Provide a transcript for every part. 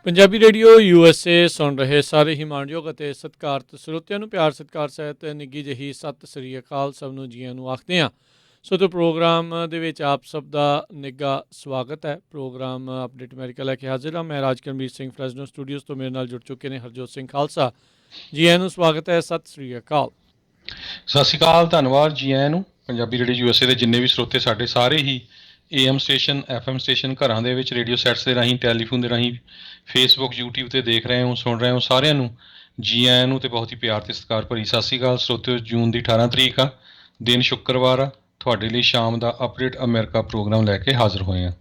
Punjabi radio USA ਸੁਣ ਰਹੇ ਸਾਰੇ ਹੀ ਮਾਣਯੋਗ ਅਤੇ ਸਤਿਕਾਰਤ ਸਰੋਤਿਆਂ ਨੂੰ ਪਿਆਰ ਸਤਿਕਾਰ ਸਹਿਤ ਨਿੱਘੀ ਜਿਹੀ ਸਤਿ ਸ੍ਰੀ ਅਕਾਲ। ਸਭ ਨੂੰ ਜੀਆਂ ਨੂੰ ਆਖਦੇ ਹਾਂ। ਸੋ ਤੇ ਪ੍ਰੋਗਰਾਮ ਦੇ ਵਿੱਚ ਆਪ ਸਭ ਦਾ ਨਿੱਘਾ ਸਵਾਗਤ ਹੈ। ਪ੍ਰੋਗਰਾਮ ਅਪਡੇਟ ਅਮਰੀਕਾ ਲੈ ਕੇ ਹਾਜ਼ਰ ਹਾਂ। ਮੈਂ ਰਾਜਕਰਮਜੀਤ ਸਿੰਘ ਫਰੈਜ਼ਨੋ ਸਟੂਡੀਓਜ਼ ਤੋਂ ਮੇਰੇ ਨਾਲ ਜੁੜ ਚੁੱਕੇ ਨੇ ਹਰਜੋਤ ਸਿੰਘ ਖਾਲਸਾ। ਜੀ ਆਇਆਂ ਨੂੰ ਸਵਾਗਤ ਹੈ। ਸਤਿ ਸ੍ਰੀ ਅਕਾਲ। ਸਤਿ ਸ਼੍ਰੀ ਅਕਾਲ, ਧੰਨਵਾਦ ਜੀ ਆਇਆਂ ਨੂੰ। ਪੰਜਾਬੀ ਰੇਡੀਓ USA ਦੇ ਜਿੰਨੇ ਵੀ ਸਰੋਤੇ ਸਾਡੇ ਸਾਰੇ ਹੀ AM ਸਟੇਸ਼ਨ FM ਸਟੇਸ਼ਨ ਘਰਾਂ ਦੇ ਵਿੱਚ ਰੇਡੀਓ ਸੈਟਸ ਦੇ ਰਾਹੀਂ ਟੈਲੀਫੋਨ ਦੇ ਰਾਹੀਂ ਫੇਸਬੁੱਕ YouTube 'ਤੇ ਦੇਖ ਰਹੇ ਹੋ ਸੁਣ ਰਹੇ ਹੋ ਸਾਰਿਆਂ ਨੂੰ ਜੀ ਆਇਆਂ ਨੂੰ ਅਤੇ ਬਹੁਤ ਹੀ ਪਿਆਰ ਅਤੇ ਸਤਿਕਾਰ ਭਰੀ ਸਤਿ ਸ਼੍ਰੀ ਅਕਾਲ। ਸਰੋਤਿਓ, ਜੂਨ ਦੀ 18 ਤਰੀਕ ਆ, ਦਿਨ ਸ਼ੁੱਕਰਵਾਰ ਆ। ਤੁਹਾਡੇ ਲਈ ਸ਼ਾਮ ਦਾ ਅਪਡੇਟ ਅਮਰੀਕਾ ਪ੍ਰੋਗਰਾਮ ਲੈ ਕੇ ਹਾਜ਼ਰ ਹੋਏ ਹਾਂ।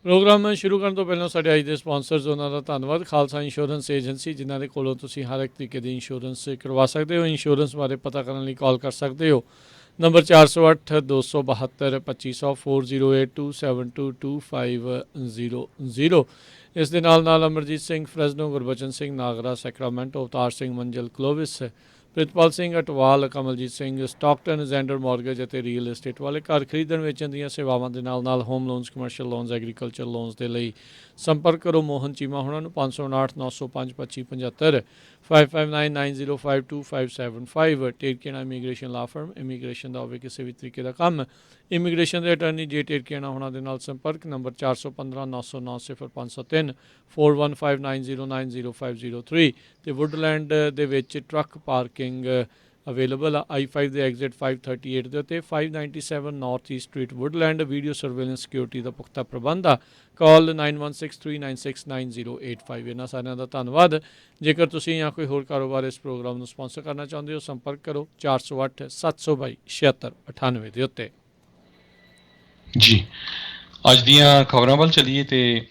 ਪ੍ਰੋਗਰਾਮ ਸ਼ੁਰੂ ਕਰਨ ਤੋਂ ਪਹਿਲਾਂ ਸਾਡੇ ਅੱਜ ਦੇ ਸਪਾਂਸਰਸ ਉਹਨਾਂ ਦਾ ਧੰਨਵਾਦ। ਖਾਲਸਾ ਇੰਸ਼ੋਰੈਂਸ ਏਜੰਸੀ, ਜਿਨ੍ਹਾਂ ਦੇ ਕੋਲੋਂ ਤੁਸੀਂ ਹਰ ਇੱਕ ਤਰੀਕੇ ਦੀ ਇੰਸ਼ੋਰੈਂਸ ਕਰਵਾ ਸਕਦੇ ਹੋ। ਇੰਸ਼ੋਰੈਂਸ ਬਾਰੇ ਪਤਾ ਕਰਨ ਲਈ ਕਾਲ ਕਰ ਸਕਦੇ ਹੋ। ਨੰਬਰ 408 272 2500 4082722500। ਇਸ ਦੇ ਨਾਲ ਅਮਰਜੀਤ ਸਿੰਘ ਫਰੈਜ਼ਨੋ, ਗੁਰਬਚਨ ਸਿੰਘ ਨਾਗਰਾ ਸੈਕਰਾਮੈਂਟੋ, ਅਵਤਾਰ ਸਿੰਘ ਮੰਜ਼ਲ ਕਲੋਵਿਸ, Pritpal Singh Atwal, Kamaljit Singh Stockton, Xander mortgage ਅਤੇ ਰੀਅਲ ਏਸਟੇਟ ਵਾਲੇ। ਘਰ ਖਰੀਦਣ ਵੇਚਣ ਦੀਆਂ ਸੇਵਾਵਾਂ ਦੇ ਨਾਲ home loans, commercial loans, agriculture loans ਦੇ ਲਈ ਸੰਪਰਕ ਕਰੋ ਮੋਹਨ ਚੀਮਾ ਹੋਣਾ ਨੂੰ 559 905 2575 5599052575। ਟੇਰਕੇਣਾ ਇਮੀਗ੍ਰੇਸ਼ਨ ਲਾ ਫਰਮ, ਇਮੀਗ੍ਰੇਸ਼ਨ ਦਾ ਹੋਵੇ ਕਿਸੇ ਵੀ ਤਰੀਕੇ ਦਾ ਕੰਮ, ਇਮੀਗ੍ਰੇਸ਼ਨ ਦੇ ਅਟਰਨੀ ਜੇ ਟੇਰਕੇਣਾ ਹੋਣਾ ਦੇ ਨਾਲ ਸੰਪਰਕ। ਨੰਬਰ 415 909 0503 4159090503। ਅਤੇ ਵੁੱਡਲੈਂਡ ਦੇ ਵਿੱਚ ਟਰੱਕ ਪਾਰਕਿੰਗ ਅਵੇਲੇਬਲ ਆ I-5 ਦੇ ਐਗਜ਼ਿਟ 538 ਦੇ ਉੱਤੇ 597 north east street Woodland. Video surveillance security ਦਾ ਪੁਖਤਾ ਪ੍ਰਬੰਧ ਆ। ਕਾਲ 9163969085। ਇਹਨਾਂ ਸਾਰਿਆਂ ਦਾ ਧੰਨਵਾਦ। ਜੇਕਰ ਤੁਸੀਂ ਜਾਂ ਕੋਈ ਹੋਰ ਕਾਰੋਬਾਰ ਇਸ ਪ੍ਰੋਗਰਾਮ ਨੂੰ ਸਪਾਂਸਰ ਕਰਨਾ ਚਾਹੁੰਦੇ ਹੋ, ਸੰਪਰਕ ਕਰੋ 408 722 7698 ਦੇ ਉੱਤੇ। ਜੀ, ਅੱਜ ਦੀਆਂ ਖਬਰਾਂ ਵੱਲ ਚੱਲੀਏ ਤੇ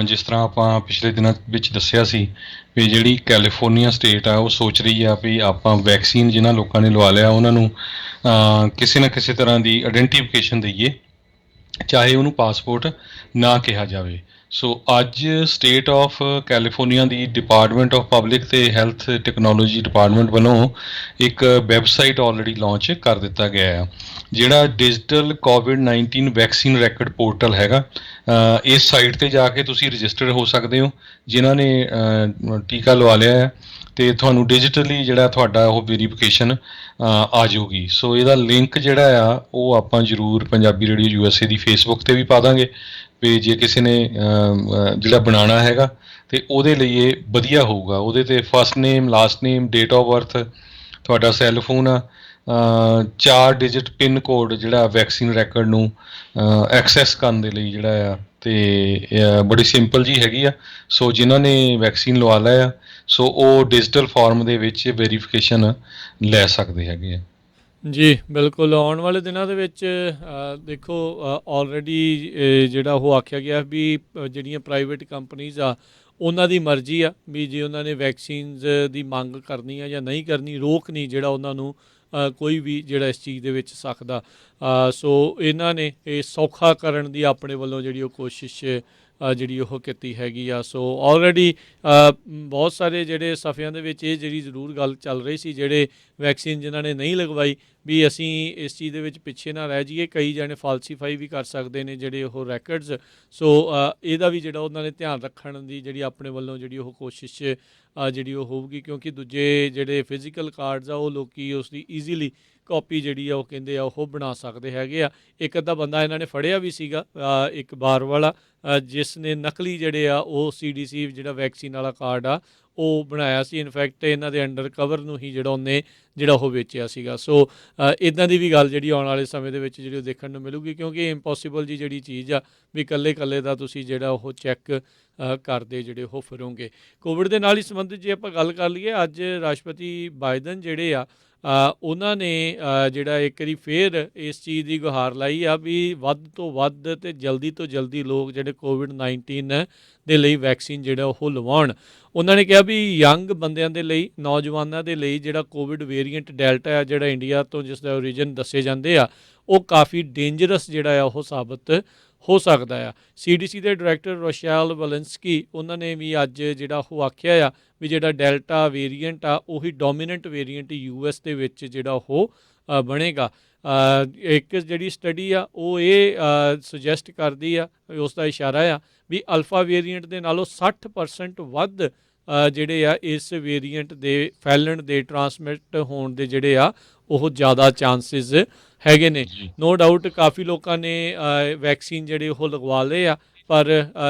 ਜਿਸ ਤਰ੍ਹਾਂ ਆਪਾਂ ਪਿਛਲੇ ਦਿਨਾਂ ਵਿੱਚ ਦੱਸਿਆ ਸੀ ਵੀ ਜਿਹੜੀ ਕੈਲੀਫੋਰਨੀਆ ਸਟੇਟ ਆ ਉਹ ਸੋਚ ਰਹੀ ਆ ਵੀ ਆਪਾਂ ਵੈਕਸੀਨ ਜਿਨ੍ਹਾਂ ਲੋਕਾਂ ਨੇ ਲਵਾ ਲਿਆ ਉਹਨਾਂ ਨੂੰ ਕਿਸੇ ਨਾ ਕਿਸੇ ਤਰ੍ਹਾਂ ਦੀ ਆਇਡੈਂਟੀਫਿਕੇਸ਼ਨ ਦਈਏ, ਚਾਹੇ ਉਹਨੂੰ ਪਾਸਪੋਰਟ ਨਾ ਕਿਹਾ ਜਾਵੇ। ਸੋ ਅੱਜ state of California the department of public ਅਤੇ ਹੈਲਥ ਟੈਕਨੋਲੋਜੀ ਡਿਪਾਰਟਮੈਂਟ ਵੱਲੋਂ ਇੱਕ ਵੈਬਸਾਈਟ ਆਲਰੇਡੀ ਲਾਂਚ ਕਰ ਦਿੱਤਾ ਗਿਆ ਆ, ਜਿਹੜਾ ਡਿਜੀਟਲ COVID-19 ਵੈਕਸੀਨ ਰੈਕਡ ਪੋਰਟਲ ਹੈਗਾ। ਇਸ ਸਾਈਟ 'ਤੇ ਜਾ ਕੇ ਤੁਸੀਂ ਰਜਿਸਟਰ ਹੋ ਸਕਦੇ ਹੋ ਜਿਨ੍ਹਾਂ ਨੇ ਟੀਕਾ ਲਵਾ ਲਿਆ ਹੈ, ਅਤੇ ਤੁਹਾਨੂੰ ਡਿਜੀਟਲੀ ਜਿਹੜਾ ਤੁਹਾਡਾ ਉਹ ਵੈਰੀਫਿਕੇਸ਼ਨ ਆ ਜਾਊਗੀ। ਸੋ ਇਹਦਾ ਲਿੰਕ ਜਿਹੜਾ ਆ ਉਹ ਆਪਾਂ ਜ਼ਰੂਰ ਪੰਜਾਬੀ ਰੇਡੀਓ USA ਦੀ ਫੇਸਬੁੱਕ 'ਤੇ ਵੀ ਪਾ ਦਾਂਗੇ ਵੀ ਜੇ ਕਿਸੇ ਨੇ ਜਿਹੜਾ ਬਣਾਉਣਾ ਹੈਗਾ ਅਤੇ ਉਹਦੇ ਲਈ ਇਹ ਵਧੀਆ ਹੋਊਗਾ। ਉਹਦੇ 'ਤੇ first name, last name, date of birth, ਤੁਹਾਡਾ ਸੈੱਲ ਫੋਨ ਆ, 4 ਡਿਜਿਟ ਪਿੰਨ ਕੋਡ ਜਿਹੜਾ ਵੈਕਸੀਨ ਰੈਕਡ ਨੂੰ ਐਕਸੈਸ ਕਰਨ ਦੇ ਲਈ ਜਿਹੜਾ ਆ, ਅਤੇ ਬੜੀ ਸਿੰਪਲ ਜੀ ਹੈਗੀ ਆ। ਸੋ ਜਿਨ੍ਹਾਂ ਨੇ ਵੈਕਸੀਨ ਲਵਾ ਲਿਆ ਸੋ ਉਹ ਡਿਜੀਟਲ ਫਾਰਮ ਦੇ ਵਿੱਚ ਵੈਰੀਫਿਕੇਸ਼ਨ ਲੈ ਸਕਦੇ ਹੈਗੇ ਆ। ਜੀ ਬਿਲਕੁਲ। ਆਉਣ ਵਾਲੇ ਦਿਨਾਂ ਦੇ ਵਿੱਚ ਦੇਖੋ ਆਲਰੇਡੀ ਜਿਹੜਾ ਉਹ ਆਖਿਆ ਗਿਆ ਵੀ ਜਿਹੜੀਆਂ ਪ੍ਰਾਈਵੇਟ ਕੰਪਨੀਜ਼ ਆ ਉਹਨਾਂ ਦੀ ਮਰਜ਼ੀ ਆ ਵੀ ਜੇ ਉਹਨਾਂ ਨੇ ਵੈਕਸੀਨਜ਼ ਦੀ ਮੰਗ ਕਰਨੀ ਆ ਜਾਂ ਨਹੀਂ ਕਰਨੀ, ਰੋਕ ਨਹੀਂ ਜਿਹੜਾ ਉਹਨਾਂ ਨੂੰ ਕੋਈ ਵੀ ਜਿਹੜਾ ਇਸ ਚੀਜ਼ ਦੇ ਵਿੱਚ ਸਕਦਾ। ਸੋ ਇਹਨਾਂ ਨੇ ਇਹ ਸੌਖਾ ਕਰਨ ਦੀ ਆਪਣੇ ਵੱਲੋਂ ਜਿਹੜੀ ਉਹ ਕੋਸ਼ਿਸ਼ ਜਿਹੜੀ ਉਹ ਕੀਤੀ ਹੈਗੀ ਆ। ਸੋ ਆਲਰੇਡੀ ਬਹੁਤ ਸਾਰੇ ਜਿਹੜੇ ਸਫ਼ਿਆਂ ਦੇ ਵਿੱਚ ਇਹ ਜਿਹੜੀ ਜ਼ਰੂਰ ਗੱਲ ਚੱਲ ਰਹੀ ਸੀ, ਜਿਹੜੇ ਵੈਕਸੀਨ ਜਿਨ੍ਹਾਂ ਨੇ ਨਹੀਂ ਲਗਵਾਈ ਵੀ ਅਸੀਂ ਇਸ ਚੀਜ਼ ਦੇ ਵਿੱਚ ਪਿੱਛੇ ਨਾ ਰਹਿ ਜਾਈਏ। ਕਈ ਜਣੇ ਫਾਲਸੀਫਾਈ ਵੀ ਕਰ ਸਕਦੇ ਨੇ ਜਿਹੜੇ ਉਹ ਰੈਕਡਸ। ਸੋ ਇਹਦਾ ਵੀ ਜਿਹੜਾ ਉਹਨਾਂ ਨੇ ਧਿਆਨ ਰੱਖਣ ਦੀ ਜਿਹੜੀ ਆਪਣੇ ਵੱਲੋਂ ਜਿਹੜੀ ਉਹ ਕੋਸ਼ਿਸ਼ ਜਿਹੜੀ ਉਹ ਹੋਊਗੀ, ਕਿਉਂਕਿ ਦੂਜੇ ਜਿਹੜੇ ਫਿਜ਼ੀਕਲ ਕਾਰਡਸ ਆ ਉਹ ਲੋਕ ਉਸ ਦੀ ਈਜ਼ੀਲੀ ਕਾਪੀ ਜਿਹੜੀ ਆ ਉਹ ਕਹਿੰਦੇ ਆ ਉਹ ਬਣਾ ਸਕਦੇ ਹੈਗੇ ਆ। ਇੱਕ ਅੱਧਾ ਬੰਦਾ ਇਹਨਾਂ ਨੇ ਫੜਿਆ ਵੀ ਸੀਗਾ, ਇੱਕ ਬਾਰ ਵਾਲਾ, ਜਿਸ ਨੇ ਨਕਲੀ ਜਿਹੜੇ ਆ ਉਹ CDC ਜਿਹੜਾ ਵੈਕਸੀਨ ਵਾਲਾ ਕਾਰਡ ਆ ਉਹ ਬਣਾਇਆ ਸੀ। ਇਨਫੈਕਟ ਇਹਨਾਂ ਦੇ ਅੰਡਰ ਕਵਰ ਨੂੰ ਹੀ ਜਿਹੜਾ ਉਹਨੇ ਜਿਹੜਾ ਉਹ ਵੇਚਿਆ ਸੀਗਾ। ਸੋ ਇੱਦਾਂ ਦੀ ਵੀ ਗੱਲ ਜਿਹੜੀ ਆਉਣ ਵਾਲੇ ਸਮੇਂ ਦੇ ਵਿੱਚ ਜਿਹੜੀ ਉਹ ਦੇਖਣ ਨੂੰ ਮਿਲੂਗੀ, ਕਿਉਂਕਿ ਇੰਪੋਸੀਬਲ ਜੀ ਜਿਹੜੀ ਚੀਜ਼ ਆ ਵੀ ਇਕੱਲੇ ਦਾ ਤੁਸੀਂ ਜਿਹੜਾ ਉਹ ਚੈੱਕ ਕਰਦੇ ਜਿਹੜੇ ਉਹ ਫਿਰੋਂਗੇ। ਕੋਵਿਡ ਦੇ ਨਾਲ ਹੀ ਸੰਬੰਧਿਤ ਜੇ ਆਪਾਂ ਗੱਲ ਕਰ ਲਈਏ, ਅੱਜ ਰਾਸ਼ਟਰਪਤੀ ਬਾਈਡਨ ਜਿਹੜੇ ਆ ਉਹਨਾਂ ਨੇ ਜਿਹੜਾ ਇੱਕ ਵਾਰੀ ਫੇਰ ਇਸ ਚੀਜ਼ ਦੀ ਗੁਹਾਰ ਲਾਈ ਆ ਵੀ ਵੱਧ ਤੋਂ ਵੱਧ ਅਤੇ ਜਲਦੀ ਤੋਂ ਜਲਦੀ ਲੋਕ ਜਿਹੜੇ COVID-19 ਦੇ ਲਈ ਵੈਕਸੀਨ ਜਿਹੜਾ ਉਹ ਲਵਾਉਣ। ਉਹਨਾਂ ਨੇ ਕਿਹਾ ਵੀ ਯੰਗ ਬੰਦਿਆਂ ਦੇ ਲਈ, ਨੌਜਵਾਨਾਂ ਦੇ ਲਈ ਜਿਹੜਾ ਕੋਵਿਡ ਵੇਰੀਐਂਟ ਡੈਲਟਾ ਆ ਜਿਹੜਾ ਇੰਡੀਆ ਤੋਂ ਜਿਸ ਦਾ ਓਰੀਜਨ ਦੱਸੇ ਜਾਂਦੇ ਆ ਉਹ ਕਾਫੀ ਡੇਂਜਰਸ ਜਿਹੜਾ ਆ ਉਹ ਸਾਬਤ ਹੋ ਸਕਦਾ ਆ। CDC ਦੇ ਡਾਇਰੈਕਟਰ ਰੋਸ਼ੈਲ ਵੈਲੈਂਸਕੀ ਉਹਨਾਂ ਨੇ ਵੀ ਅੱਜ ਜਿਹੜਾ ਉਹ ਆਖਿਆ ਆ ਵੀ ਜਿਹੜਾ ਡੈਲਟਾ ਵੇਰੀਐਂਟ ਆ ਉਹੀ ਡੋਮੀਨੈਂਟ ਵੇਰੀਐਂਟ US ਦੇ ਵਿੱਚ ਜਿਹੜਾ ਉਹ ਬਣੇਗਾ। ਇੱਕ ਜਿਹੜੀ ਸਟੱਡੀ ਆ ਉਹ ਇਹ ਸੁਜੈਸਟ ਕਰਦੀ ਆ, ਉਸ ਦਾ ਇਸ਼ਾਰਾ ਆ ਵੀ ਅਲਫਾ ਵੇਰੀਐਂਟ ਦੇ ਨਾਲੋਂ 60% ਵੱਧ ਜਿਹੜੇ ਆ ਇਸ ਵੇਰੀਐਂਟ ਦੇ ਫੈਲਣ ਦੇ, ਟਰਾਂਸਮਿਟ ਹੋਣ ਦੇ ਜਿਹੜੇ ਆ ਉਹ ਜ਼ਿਆਦਾ ਚਾਂਸਿਸ ਹੈਗੇ ਨੇ। ਨੋ ਡਾਊਟ ਕਾਫੀ ਲੋਕਾਂ ਨੇ ਵੈਕਸੀਨ ਜਿਹੜੇ ਉਹ ਲਗਵਾ ਲਏ ਆ, ਪਰ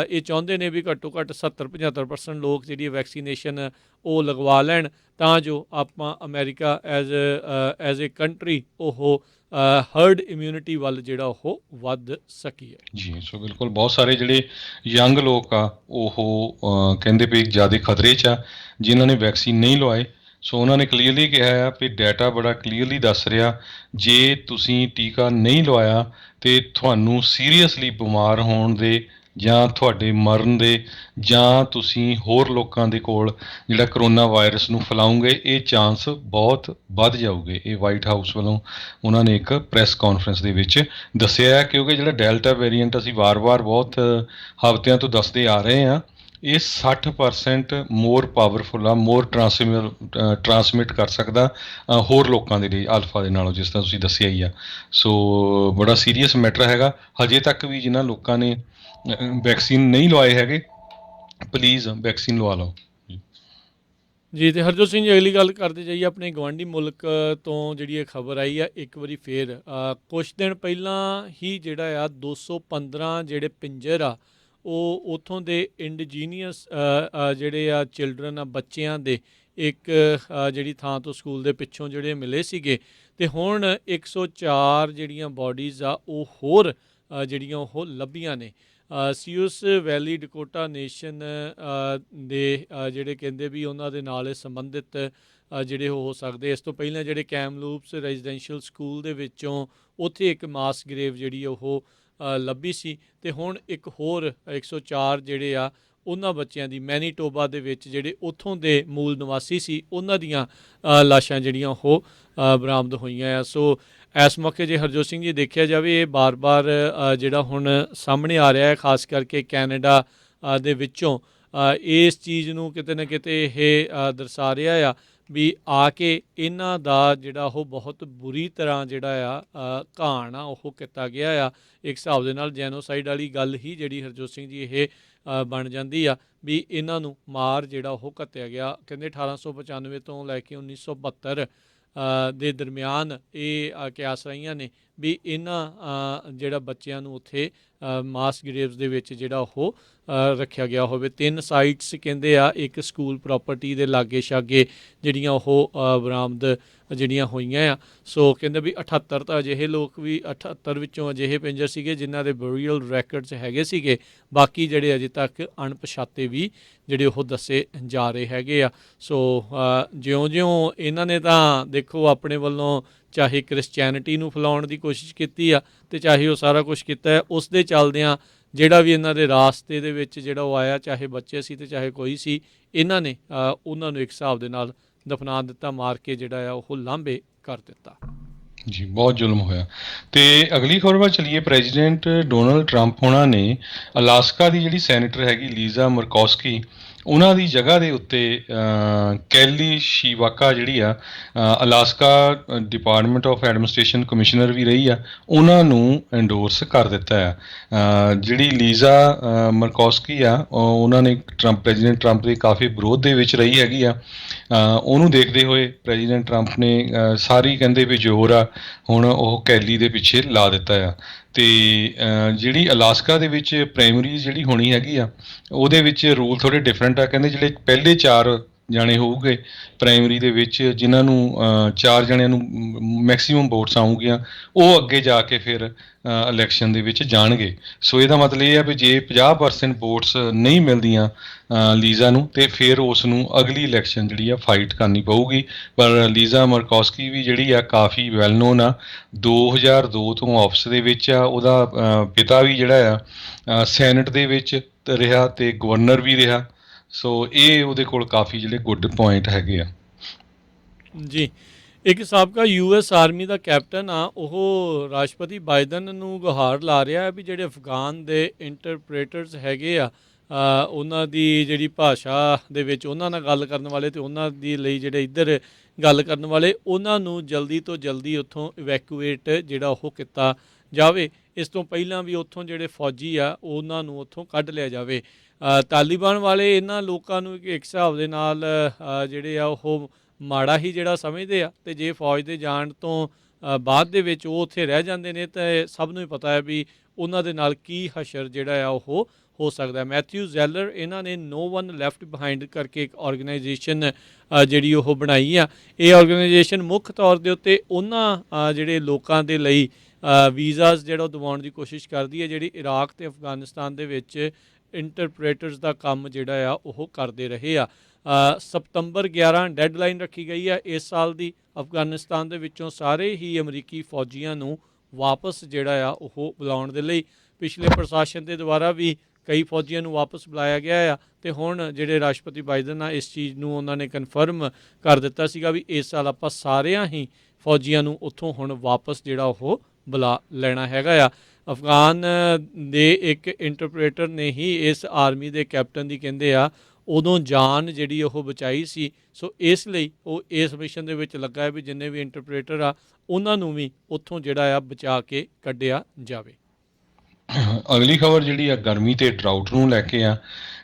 ਇਹ ਚਾਹੁੰਦੇ ਨੇ ਵੀ ਘੱਟੋ ਘੱਟ 70-75% ਲੋਕ ਜਿਹੜੀ ਵੈਕਸੀਨੇਸ਼ਨ ਉਹ ਲਗਵਾ ਲੈਣ, ਤਾਂ ਜੋ ਆਪਾਂ ਅਮਰੀਕਾ ਐਜ਼ ਏ ਕੰਟਰੀ ਉਹ ਹਰਡ ਇਮਿਊਨਿਟੀ ਵੱਲ ਜਿਹੜਾ ਉਹ ਵੱਧ ਸਕੀਏ। ਜੀ, ਸੋ ਬਿਲਕੁਲ ਬਹੁਤ ਸਾਰੇ ਜਿਹੜੇ ਯੰਗ ਲੋਕ ਆ ਉਹ ਕਹਿੰਦੇ ਵੀ ਜ਼ਿਆਦਾ ਖਤਰੇ 'ਚ ਆ ਜਿਨ੍ਹਾਂ ਨੇ ਵੈਕਸੀਨ ਨਹੀਂ ਲਵਾਏ। ਸੋ ਉਹਨਾਂ ਨੇ ਕਲੀਅਰਲੀ ਕਿਹਾ ਆ ਵੀ ਡਾਟਾ ਬੜਾ ਕਲੀਅਰਲੀ ਦੱਸ ਰਿਹਾ, ਜੇ ਤੁਸੀਂ ਟੀਕਾ ਨਹੀਂ ਲਵਾਇਆ ਅਤੇ ਤੁਹਾਨੂੰ ਸੀਰੀਅਸਲੀ ਬਿਮਾਰ ਹੋਣ ਦੇ ਜਾਂ ਤੁਹਾਡੇ ਮਰਨ ਦੇ ਜਾਂ ਤੁਸੀਂ ਹੋਰ ਲੋਕਾਂ ਦੇ ਕੋਲ ਜਿਹੜਾ ਕਰੋਨਾ ਵਾਇਰਸ ਨੂੰ ਫੈਲਾਉਂਗੇ, ਇਹ ਚਾਂਸ ਬਹੁਤ ਵੱਧ ਜਾਊਗੇ। ਇਹ ਵਾਈਟ ਹਾਊਸ ਵੱਲੋਂ ਉਹਨਾਂ ਨੇ ਇੱਕ ਪ੍ਰੈਸ ਕਾਨਫਰੰਸ ਦੇ ਵਿੱਚ ਦੱਸਿਆ ਹੈ, ਕਿਉਂਕਿ ਜਿਹੜਾ ਡੈਲਟਾ ਵੇਰੀਐਂਟ ਅਸੀਂ ਵਾਰ-ਵਾਰ ਬਹੁਤ ਹਫ਼ਤਿਆਂ ਤੋਂ ਦੱਸਦੇ ਆ ਰਹੇ ਹਾਂ, ਇਹ 60% ਮੋਰ ਪਾਵਰਫੁਲ ਆ, ਮੋਰ ਟਰਾਂਸਮਿਟ ਕਰ ਸਕਦਾ ਹੋਰ ਲੋਕਾਂ ਦੇ ਲਈ ਅਲਫਾ ਦੇ ਨਾਲੋਂ, ਜਿਸ ਤਰ੍ਹਾਂ ਤੁਸੀਂ ਦੱਸਿਆ ਹੀ ਆ। ਸੋ ਬੜਾ ਸੀਰੀਅਸ ਮੈਟਰ ਹੈਗਾ। ਹਜੇ ਤੱਕ ਵੀ ਜਿਨ੍ਹਾਂ ਲੋਕਾਂ ਨੇ ਵੈਕਸੀਨ ਨਹੀਂ ਲਵਾਏ ਹੈਗੇ, ਪਲੀਜ਼ ਵੈਕਸੀਨ ਲਵਾ ਲਓ ਜੀ। ਤੇ ਹਰਜੋਤ ਸਿੰਘ ਜੀ, ਅਗਲੀ ਗੱਲ ਕਰਦੇ ਜਾਈਏ ਆਪਣੇ ਗਵਾਂਢੀ ਮੁਲਕ ਤੋਂ ਜਿਹੜੀ ਇਹ ਖਬਰ ਆਈ ਆ ਇੱਕ ਵਾਰੀ ਫੇਰ, ਕੁਛ ਦਿਨ ਪਹਿਲਾਂ ਹੀ ਜਿਹੜਾ ਆ 215 ਜਿਹੜੇ ਪਿੰਜਰ ਆ ਉਹ ਉੱਥੋਂ ਦੇ ਇੰਡੀਜੀਨੀਅਸ ਜਿਹੜੇ ਆ ਚਿਲਡਰਨ ਆ, ਬੱਚਿਆਂ ਦੇ ਇੱਕ ਜਿਹੜੀ ਥਾਂ ਤੋਂ ਸਕੂਲ ਦੇ ਪਿੱਛੋਂ ਜਿਹੜੇ ਮਿਲੇ ਸੀਗੇ, ਅਤੇ ਹੁਣ 104 ਜਿਹੜੀਆਂ ਬੋਡੀਜ਼ ਆ ਉਹ ਹੋਰ ਜਿਹੜੀਆਂ ਉਹ ਲੱਭੀਆਂ ਨੇ। ਸੀਓਸ ਵੈਲੀ ਡਕੋਟਾ ਨੇਸ਼ਨ ਦੇ ਜਿਹੜੇ ਕਹਿੰਦੇ ਵੀ ਉਹਨਾਂ ਦੇ ਨਾਲ ਸੰਬੰਧਿਤ ਜਿਹੜੇ ਹੋ ਸਕਦੇ। ਇਸ ਤੋਂ ਪਹਿਲਾਂ ਜਿਹੜੇ ਕੈਮਲੂਪਸ ਰੈਜ਼ੀਡੈਂਸ਼ੀਅਲ ਸਕੂਲ ਦੇ ਵਿੱਚੋਂ ਉੱਥੇ ਇੱਕ ਮਾਸ ਗਰੇਵ ਜਿਹੜੀ ਉਹ ਲੱਭੀ ਸੀ, ਅਤੇ ਹੁਣ ਇੱਕ ਹੋਰ 104 ਜਿਹੜੇ ਆ ਉਹਨਾਂ ਬੱਚਿਆਂ ਦੀ ਮੈਨੀਟੋਬਾ ਦੇ ਵਿੱਚ ਜਿਹੜੇ ਉੱਥੋਂ ਦੇ ਮੂਲ ਨਿਵਾਸੀ ਸੀ ਉਹਨਾਂ ਦੀਆਂ ਲਾਸ਼ਾਂ ਜਿਹੜੀਆਂ ਉਹ ਬਰਾਮਦ ਹੋਈਆਂ ਆ। ਸੋ ਇਸ ਮੌਕੇ ਜੇ ਹਰਜੋਤ ਸਿੰਘ ਜੀ ਦੇਖਿਆ ਜਾਵੇ, ਇਹ ਬਾਰ-ਬਾਰ ਜਿਹੜਾ ਹੁਣ ਸਾਹਮਣੇ ਆ ਰਿਹਾ ਹੈ, ਖਾਸ ਕਰਕੇ ਕੈਨੇਡਾ ਦੇ ਵਿੱਚੋਂ ਇਸ ਚੀਜ਼ ਨੂੰ ਕਿਤੇ ਨਾ ਕਿਤੇ ਇਹ ਦਰਸਾ ਰਿਹਾ ਆ ਵੀ ਆ ਕੇ ਇਹਨਾਂ ਦਾ ਜਿਹੜਾ ਉਹ ਬਹੁਤ ਬੁਰੀ ਤਰ੍ਹਾਂ ਜਿਹੜਾ ਆ ਘਾਣ ਆ ਉਹ ਕੀਤਾ ਗਿਆ ਆ। ਇੱਕ ਹਿਸਾਬ ਦੇ ਨਾਲ ਜੈਨੋਸਾਈਡ ਵਾਲੀ ਗੱਲ ਹੀ ਜਿਹੜੀ ਹਰਜੋਤ ਸਿੰਘ ਜੀ ਇਹ ਬਣ ਜਾਂਦੀ ਆ ਵੀ ਇਹਨਾਂ ਨੂੰ ਮਾਰ ਜਿਹੜਾ ਉਹ ਘੱਤਿਆ ਗਿਆ। ਕਹਿੰਦੇ 1895 ਤੋਂ ਲੈ ਕੇ 1972 ਦੇ ਦਰਮਿਆਨ ਇਹ ਕਿਆਸ ਰਹੀਆਂ ਨੇ ਵੀ ਇਹਨਾਂ ਜਿਹੜਾ ਬੱਚਿਆਂ ਨੂੰ ਉੱਥੇ ਮਾਸ ਗਰੇਵਸ ਦੇ ਵਿੱਚ ਜਿਹੜਾ ਉਹ ਰੱਖਿਆ ਗਿਆ ਹੋਵੇ। 3 ਸਾਈਟਸ ਕਹਿੰਦੇ ਆ ਇੱਕ ਸਕੂਲ ਪ੍ਰੋਪਰਟੀ ਦੇ ਲਾਗੇ ਛਾਗੇ ਜਿਹੜੀਆਂ ਉਹ ਬਰਾਮਦ ਜਿਹੜੀਆਂ ਹੋਈਆਂ ਆ। ਸੋ ਕਹਿੰਦੇ ਵੀ 78 ਤਾਂ ਅਜਿਹੇ ਲੋਕ ਵੀ 78 ਵਿੱਚੋਂ ਅਜਿਹੇ ਪਿੰਜਰ ਸੀਗੇ ਜਿਨ੍ਹਾਂ ਦੇ ਬurial ਰੈਕਰਡਸ ਹੈਗੇ ਸੀਗੇ, ਬਾਕੀ ਜਿਹੜੇ ਅਜੇ ਤੱਕ ਅਣਪਛਾਤੇ ਵੀ ਜਿਹੜੇ ਉਹ ਦੱਸੇ ਜਾ ਰਹੇ ਹੈਗੇ ਆ। ਸੋ ਜਿਉਂ-ਜਿਉਂ ਇਹਨਾਂ ਨੇ ਤਾਂ ਦੇਖੋ ਆਪਣੇ ਵੱਲੋਂ ਚਾਹੇ ਕ੍ਰਿਸਚੈਨਿਟੀ ਨੂੰ ਫੈਲਾਉਣ ਦੀ ਕੋਸ਼ਿਸ਼ ਕੀਤੀ ਆ ਅਤੇ ਚਾਹੇ ਉਹ ਸਾਰਾ ਕੁਛ ਕੀਤਾ ਹੈ, ਉਸ ਦੇ ਚੱਲਦਿਆਂ ਜਿਹੜਾ ਵੀ ਇਹਨਾਂ ਦੇ ਰਾਸਤੇ ਦੇ ਵਿੱਚ ਜਿਹੜਾ ਉਹ ਆਇਆ, ਚਾਹੇ ਬੱਚੇ ਸੀ ਅਤੇ ਚਾਹੇ ਕੋਈ ਸੀ, ਇਹਨਾਂ ਨੇ ਉਹਨਾਂ ਨੂੰ ਇੱਕ ਹਿਸਾਬ ਦੇ ਨਾਲ ਦਫਨਾ ਦਿੱਤਾ, ਮਾਰ ਕੇ ਜਿਹੜਾ ਆ ਉਹ ਲਾਂਭੇ ਕਰ ਦਿੱਤਾ। ਜੀ, ਬਹੁਤ ਜ਼ੁਲਮ ਹੋਇਆ। ਅਤੇ ਅਗਲੀ ਖਬਰ ਵੱਲ ਚਲੀਏ। ਪ੍ਰੈਜ਼ੀਡੈਂਟ ਡੋਨਲਡ ਟਰੰਪ ਹੋਣਾ ਨੇ ਅਲਾਸਕਾ ਦੀ ਜਿਹੜੀ ਸੈਨੇਟਰ ਹੈਗੀ ਲੀਜ਼ਾ ਮਰਕੋਸਕੀ, ਉਹਨਾਂ ਦੀ ਜਗ੍ਹਾ ਦੇ ਉੱਤੇ ਕੈਲੀ ਸ਼ੀਵਾਕਾ ਜਿਹੜੀ ਆ Alaska department of administration commissioner ਵੀ ਰਹੀ ਆ, ਉਹਨਾਂ ਨੂੰ ਐਂਡੋਰਸ ਕਰ ਦਿੱਤਾ ਆ। ਜਿਹੜੀ ਲੀਜ਼ਾ ਮਰਕੋਸਕੀ ਆ ਉਹਨਾਂ ਨੇ ਪ੍ਰੈਜ਼ੀਡੈਂਟ ਟਰੰਪ ਦੇ ਕਾਫੀ ਵਿਰੋਧ ਦੇ ਵਿੱਚ ਰਹੀ ਹੈਗੀ ਆ। ਉਹਨੂੰ ਦੇਖਦੇ ਹੋਏ ਪ੍ਰੈਜ਼ੀਡੈਂਟ ਟਰੰਪ ਨੇ ਸਾਰੀ ਕਹਿੰਦੇ ਵੀ ਜ਼ੋਰ ਆ ਹੁਣ ਉਹ ਕੈਲੀ ਦੇ ਪਿੱਛੇ ਲਾ ਦਿੱਤਾ ਆ। ਅਤੇ ਜਿਹੜੀ ਅਲਾਸਕਾ ਦੇ ਵਿੱਚ ਪ੍ਰਾਇਮਰੀ ਜਿਹੜੀ ਹੋਣੀ ਹੈਗੀ ਆ ਉਹਦੇ ਵਿੱਚ ਰੂਲ ਥੋੜ੍ਹੇ ਡਿਫਰੈਂਟ ਆ। ਕਹਿੰਦੇ ਜਿਹੜੇ ਪਹਿਲੇ 4 ਜਾਣੇ ਹੋਊਗੇ ਪ੍ਰਾਇਮਰੀ ਦੇ ਵਿੱਚ, ਜਿਨ੍ਹਾਂ ਨੂੰ 4 ਜਣਿਆਂ ਨੂੰ ਮੈਕਸੀਮਮ ਵੋਟਸ ਆਊਗੀਆਂ, ਉਹ ਅੱਗੇ ਜਾ ਕੇ ਫਿਰ ਇਲੈਕਸ਼ਨ ਦੇ ਵਿੱਚ ਜਾਣਗੇ। ਸੋ ਇਹਦਾ ਮਤਲਬ ਇਹ ਆ ਵੀ ਜੇ 50% ਵੋਟਸ ਨਹੀਂ ਮਿਲਦੀਆਂ ਲੀਜ਼ਾ ਨੂੰ, ਅਤੇ ਫਿਰ ਉਸ ਨੂੰ ਅਗਲੀ ਇਲੈਕਸ਼ਨ ਜਿਹੜੀ ਆ ਫਾਈਟ ਕਰਨੀ ਪਊਗੀ। ਪਰ ਲੀਜ਼ਾ ਮਰਕੋਸਕੀ ਵੀ ਜਿਹੜੀ ਆ ਕਾਫੀ ਵੈਲ ਨੋਨ ਆ, 2002 ਤੋਂ ਆਫਿਸ ਦੇ ਵਿੱਚ ਆ। ਉਹਦਾ ਪਿਤਾ ਵੀ ਜਿਹੜਾ ਆ ਸੈਨੇਟ ਦੇ ਵਿੱਚ ਰਿਹਾ ਅਤੇ ਗਵਰਨਰ ਵੀ ਰਿਹਾ। ਸੋ ਇਹ ਉਹਦੇ ਕੋਲ ਕਾਫੀ ਜਿਹੜੇ ਗੁੱਡ ਪੁਆਇੰਟ ਹੈਗੇ ਆ। ਜੀ, ਇੱਕ ਸਾਬਕਾ US ਆਰਮੀ ਦਾ ਕੈਪਟਨ ਆ, ਉਹ ਰਾਸ਼ਟਰਪਤੀ ਬਾਈਡਨ ਨੂੰ ਗੁਹਾਰ ਲਾ ਰਿਹਾ ਵੀ ਜਿਹੜੇ ਅਫਗਾਨ ਦੇ ਇੰਟਰਪ੍ਰੇਟਰਸ ਹੈਗੇ ਆ ਉਹਨਾਂ ਦੀ ਜਿਹੜੀ ਭਾਸ਼ਾ ਦੇ ਵਿੱਚ ਉਹਨਾਂ ਨਾਲ ਗੱਲ ਕਰਨ ਵਾਲੇ ਅਤੇ ਉਹਨਾਂ ਦੀ ਲਈ ਜਿਹੜੇ ਇੱਧਰ ਗੱਲ ਕਰਨ ਵਾਲੇ, ਉਹਨਾਂ ਨੂੰ ਜਲਦੀ ਤੋਂ ਜਲਦੀ ਉੱਥੋਂ ਇਵੈਕੂਏਟ ਜਿਹੜਾ ਉਹ ਕੀਤਾ ਜਾਵੇ। ਇਸ ਤੋਂ ਪਹਿਲਾਂ ਵੀ ਉੱਥੋਂ ਜਿਹੜੇ ਫੌਜੀ ਆ ਉਹਨਾਂ ਨੂੰ ਉੱਥੋਂ ਕੱਢ ਲਿਆ ਜਾਵੇ। ਤਾਲੀਬਾਨ ਵਾਲੇ ਇਹਨਾਂ ਲੋਕਾਂ ਨੂੰ ਇੱਕ ਹਿਸਾਬ ਦੇ ਨਾਲ ਜਿਹੜੇ ਆ ਉਹ ਮਾੜਾ ਹੀ ਜਿਹੜਾ ਸਮਝਦੇ ਆ, ਅਤੇ ਜੇ ਫੌਜ ਦੇ ਜਾਣ ਤੋਂ ਬਾਅਦ ਦੇ ਵਿੱਚ ਉਹ ਉੱਥੇ ਰਹਿ ਜਾਂਦੇ ਨੇ ਤਾਂ ਸਭ ਨੂੰ ਹੀ ਪਤਾ ਹੈ ਵੀ ਉਹਨਾਂ ਦੇ ਨਾਲ ਕੀ ਹਸ਼ਰ ਜਿਹੜਾ ਆ ਉਹ ਹੋ ਸਕਦਾ। ਮੈਥਿਊ ਜ਼ੈਲਰ ਇਹਨਾਂ ਨੇ ਨੋ ਵਨ ਲੈਫਟ ਬਿਹਾਈਂਡ ਕਰਕੇ ਇੱਕ ਔਰਗਨਾਈਜੇਸ਼ਨ ਜਿਹੜੀ ਉਹ ਬਣਾਈ ਆ। ਇਹ ਔਰਗਨਾਈਜੇਸ਼ਨ ਮੁੱਖ ਤੌਰ ਦੇ ਉੱਤੇ ਉਹਨਾਂ ਜਿਹੜੇ ਲੋਕਾਂ ਦੇ ਲਈ ਵੀਜ਼ਾਸ ਜਿਹੜਾ ਉਹ ਦਿਵਾਉਣ ਦੀ ਕੋਸ਼ਿਸ਼ ਕਰਦੀ ਹੈ ਜਿਹੜੀ ਇਰਾਕ ਅਤੇ ਅਫਗਾਨਿਸਤਾਨ ਦੇ ਵਿੱਚ ਇੰਟਰਪ੍ਰੇਟਰਸ ਦਾ ਕੰਮ ਜਿਹੜਾ ਆ ਉਹ ਕਰਦੇ ਰਹੇ ਆ। ਸਤੰਬਰ 11 ਡੈਡਲਾਈਨ ਰੱਖੀ ਗਈ ਆ ਇਸ ਸਾਲ ਦੀ। ਅਫਗਾਨਿਸਤਾਨ ਦੇ ਵਿੱਚੋਂ ਸਾਰੇ ਹੀ ਅਮਰੀਕੀ ਫੌਜੀਆਂ ਨੂੰ ਵਾਪਸ ਜਿਹੜਾ ਆ ਉਹ ਬੁਲਾਉਣ ਦੇ ਲਈ ਪਿਛਲੇ ਪ੍ਰਸ਼ਾਸਨ ਦੇ ਦੁਆਰਾ ਵੀ ਕਈ ਫੌਜੀਆਂ ਨੂੰ ਵਾਪਸ ਬੁਲਾਇਆ ਗਿਆ ਆ, ਅਤੇ ਹੁਣ ਜਿਹੜੇ ਰਾਸ਼ਟਰਪਤੀ ਬਾਈਡਨ ਆ ਇਸ ਚੀਜ਼ ਨੂੰ ਉਹਨਾਂ ਨੇ ਕਨਫਰਮ ਕਰ ਦਿੱਤਾ ਸੀਗਾ ਵੀ ਇਸ ਸਾਲ ਆਪਾਂ ਸਾਰਿਆਂ ਹੀ ਫੌਜੀਆਂ ਨੂੰ ਉੱਥੋਂ ਹੁਣ ਵਾਪਸ ਜਿਹੜਾ ਉਹ ਬੁਲਾ ਲੈਣਾ ਹੈਗਾ ਆ। ਅਫਗਾਨ ਦੇ ਇੱਕ ਇੰਟਰਪ੍ਰੇਟਰ ਨੇ ਹੀ ਇਸ ਆਰਮੀ ਦੇ ਕੈਪਟਨ ਦੀ ਕਹਿੰਦੇ ਆ ਉਦੋਂ ਜਾਨ ਜਿਹੜੀ ਉਹ ਬਚਾਈ ਸੀ। ਸੋ ਇਸ ਲਈ ਉਹ ਇਸ ਮਿਸ਼ਨ ਦੇ ਵਿੱਚ ਲੱਗਾ ਹੈ ਵੀ ਜਿੰਨੇ ਵੀ ਇੰਟਰਪ੍ਰੇਟਰ ਆ ਉਹਨਾਂ ਨੂੰ ਵੀ ਉੱਥੋਂ ਜਿਹੜਾ ਆ ਬਚਾ ਕੇ ਕੱਢਿਆ ਜਾਵੇ। ਅਗਲੀ ਖਬਰ ਜਿਹੜੀ ਆ ਗਰਮੀ ਤੇ ਡਰਾਊਟ ਨੂੰ ਲੈ ਕੇ ਆ।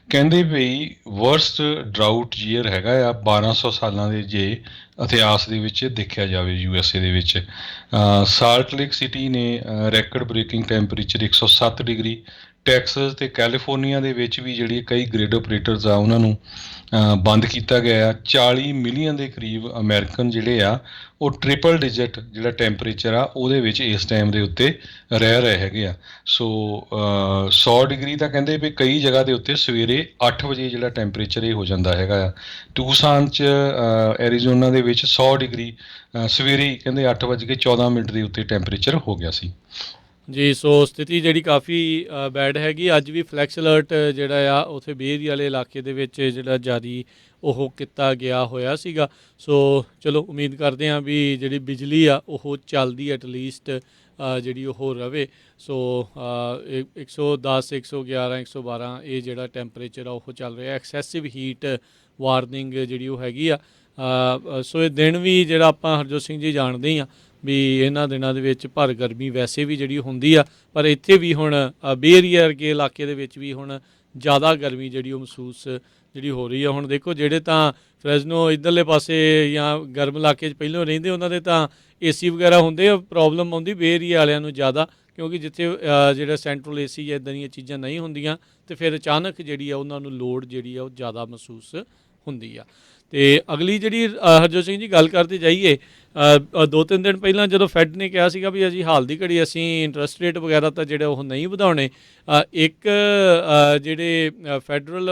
ਕਹਿੰਦੇ ਵੀ ਵਰਸਟ ਡਰਾਊਟ ਈਅਰ ਹੈਗਾ ਆ 1200 ਸਾਲਾਂ ਦੇ ਜੇ ਇਤਿਹਾਸ ਦੇ ਵਿੱਚ ਦੇਖਿਆ ਜਾਵੇ USA ਦੇ ਵਿੱਚ। ਸਾਲਟ ਲੇਕ ਸਿਟੀ ਨੇ ਰੈਕਡ ਬ੍ਰੇਕਿੰਗ ਟੈਂਪਰੇਚਰ 107 ਡਿਗਰੀ। ਟੈਕਸਸ ਅਤੇ ਕੈਲੀਫੋਰਨੀਆ ਦੇ ਵਿੱਚ ਵੀ ਜਿਹੜੀ ਕਈ ਗ੍ਰਿਡ ਆਪਰੇਟਰਸ ਆ ਉਹਨਾਂ ਨੂੰ ਬੰਦ ਕੀਤਾ ਗਿਆ ਆ। 40 ਮਿਲੀਅਨ ਦੇ ਕਰੀਬ ਅਮਰੀਕਨ ਜਿਹੜੇ ਆ ਉਹ ਟ੍ਰਿਪਲ ਡਿਜਿਟ ਜਿਹੜਾ ਟੈਂਪਰੇਚਰ ਆ ਉਹਦੇ ਵਿੱਚ ਇਸ ਟਾਈਮ ਦੇ ਉੱਤੇ ਰਹਿ ਰਹੇ ਹੈਗੇ ਆ। ਸੋ 100 ਡਿਗਰੀ ਤਾਂ ਕਹਿੰਦੇ ਵੀ ਕਈ ਜਗ੍ਹਾ ਦੇ ਉੱਤੇ ਸਵੇਰੇ 8 ਵਜੇ ਜਿਹੜਾ ਟੈਂਪਰੇਚਰ ਇਹ ਹੋ ਜਾਂਦਾ ਹੈਗਾ ਆ। ਟੂਸਾਨ 'ਚ ਐਰੀਜ਼ੋਨਾ ਦੇ ਵਿੱਚ 100 ਡਿਗਰੀ ਸਵੇਰੇ ਹੀ ਕਹਿੰਦੇ 8:14 ਦੇ ਉੱਤੇ ਟੈਂਪਰੇਚਰ ਹੋ ਗਿਆ ਸੀ ਜੀ। ਸੋ ਸਥਿਤੀ ਜਿਹੜੀ ਕਾਫੀ ਬੈਡ ਹੈਗੀ। ਅੱਜ ਵੀ ਫਲੈਕਸ ਅਲਰਟ ਜਿਹੜਾ ਆ ਉੱਥੇ ਬੇ ਏਰੀਆ ਵਾਲੇ ਇਲਾਕੇ ਦੇ ਵਿੱਚ ਜਿਹੜਾ ਜਾਰੀ ਉਹ ਕੀਤਾ ਗਿਆ ਹੋਇਆ ਸੀਗਾ। ਸੋ ਚਲੋ ਉਮੀਦ ਕਰਦੇ ਹਾਂ ਵੀ ਜਿਹੜੀ ਬਿਜਲੀ ਆ ਉਹ ਚੱਲਦੀ ਐਟਲੀਸਟ ਜਿਹੜੀ ਉਹ ਰਵੇ। ਸੋ 110 111 112 ਇਹ ਜਿਹੜਾ ਟੈਂਪਰੇਚਰ ਆ ਉਹ ਚੱਲ ਰਿਹਾ। ਐਕਸੈਸਿਵ ਹੀਟ ਵਾਰਨਿੰਗ ਜਿਹੜੀ ਉਹ ਹੈਗੀ ਆ। ਸੋ ਇਹ ਦਿਨ ਵੀ ਜਿਹੜਾ ਆਪਾਂ ਹਰਜੋਤ ਸਿੰਘ ਜੀ ਜਾਣਦੇ ਹੀ ਹਾਂ ਵੀ ਇਹਨਾਂ ਦਿਨਾਂ ਦੇ ਵਿੱਚ ਭਰ ਗਰਮੀ ਵੈਸੇ ਵੀ ਜਿਹੜੀ ਹੁੰਦੀ ਆ, ਪਰ ਇੱਥੇ ਵੀ ਹੁਣ ਬੇ ਏਰੀਆ ਵਰਗੇ ਇਲਾਕੇ ਦੇ ਵਿੱਚ ਵੀ ਹੁਣ ਜ਼ਿਆਦਾ ਗਰਮੀ ਜਿਹੜੀ ਉਹ ਮਹਿਸੂਸ ਜਿਹੜੀ ਹੋ ਰਹੀ ਆ। ਹੁਣ ਦੇਖੋ ਜਿਹੜੇ ਤਾਂ ਫਰੈਜ਼ਨੋ ਇੱਧਰਲੇ ਪਾਸੇ ਜਾਂ ਗਰਮ ਇਲਾਕੇ 'ਚ ਪਹਿਲਾਂ ਰਹਿੰਦੇ ਉਹਨਾਂ ਦੇ ਤਾਂ AC ਵਗੈਰਾ ਹੁੰਦੇ ਆ, ਪ੍ਰੋਬਲਮ ਆਉਂਦੀ ਬੇ ਏਰੀਆ ਵਾਲਿਆਂ ਨੂੰ ਜ਼ਿਆਦਾ, ਕਿਉਂਕਿ ਜਿੱਥੇ ਜਿਹੜਾ ਸੈਂਟਰਲ AC ਜਾਂ ਇੱਦਾਂ ਦੀਆਂ ਚੀਜ਼ਾਂ ਨਹੀਂ ਹੁੰਦੀਆਂ ਅਤੇ ਫਿਰ ਅਚਾਨਕ ਜਿਹੜੀ ਆ ਉਹਨਾਂ ਨੂੰ ਲੋੜ ਜਿਹੜੀ ਆ ਉਹ ਜ਼ਿਆਦਾ ਮਹਿਸੂਸ ਹੁੰਦੀ ਆ। ਅਤੇ ਅਗਲੀ ਜਿਹੜੀ ਹਰਜੋਤ ਸਿੰਘ ਜੀ ਗੱਲ ਕਰਦੇ ਜਾਈਏ, 2-3 ਦਿਨ ਪਹਿਲਾਂ ਜਦੋਂ ਫੈਡ ਨੇ ਕਿਹਾ ਸੀਗਾ ਵੀ ਅਸੀਂ ਹਾਲ ਦੀ ਘੜੀ ਅਸੀਂ ਇੰਟਰਸਟ ਰੇਟ ਵਗੈਰਾ ਤਾਂ ਜਿਹੜੇ ਉਹ ਨਹੀਂ ਵਧਾਉਣੇ। ਇੱਕ ਜਿਹੜੇ ਫੈਡਰਲ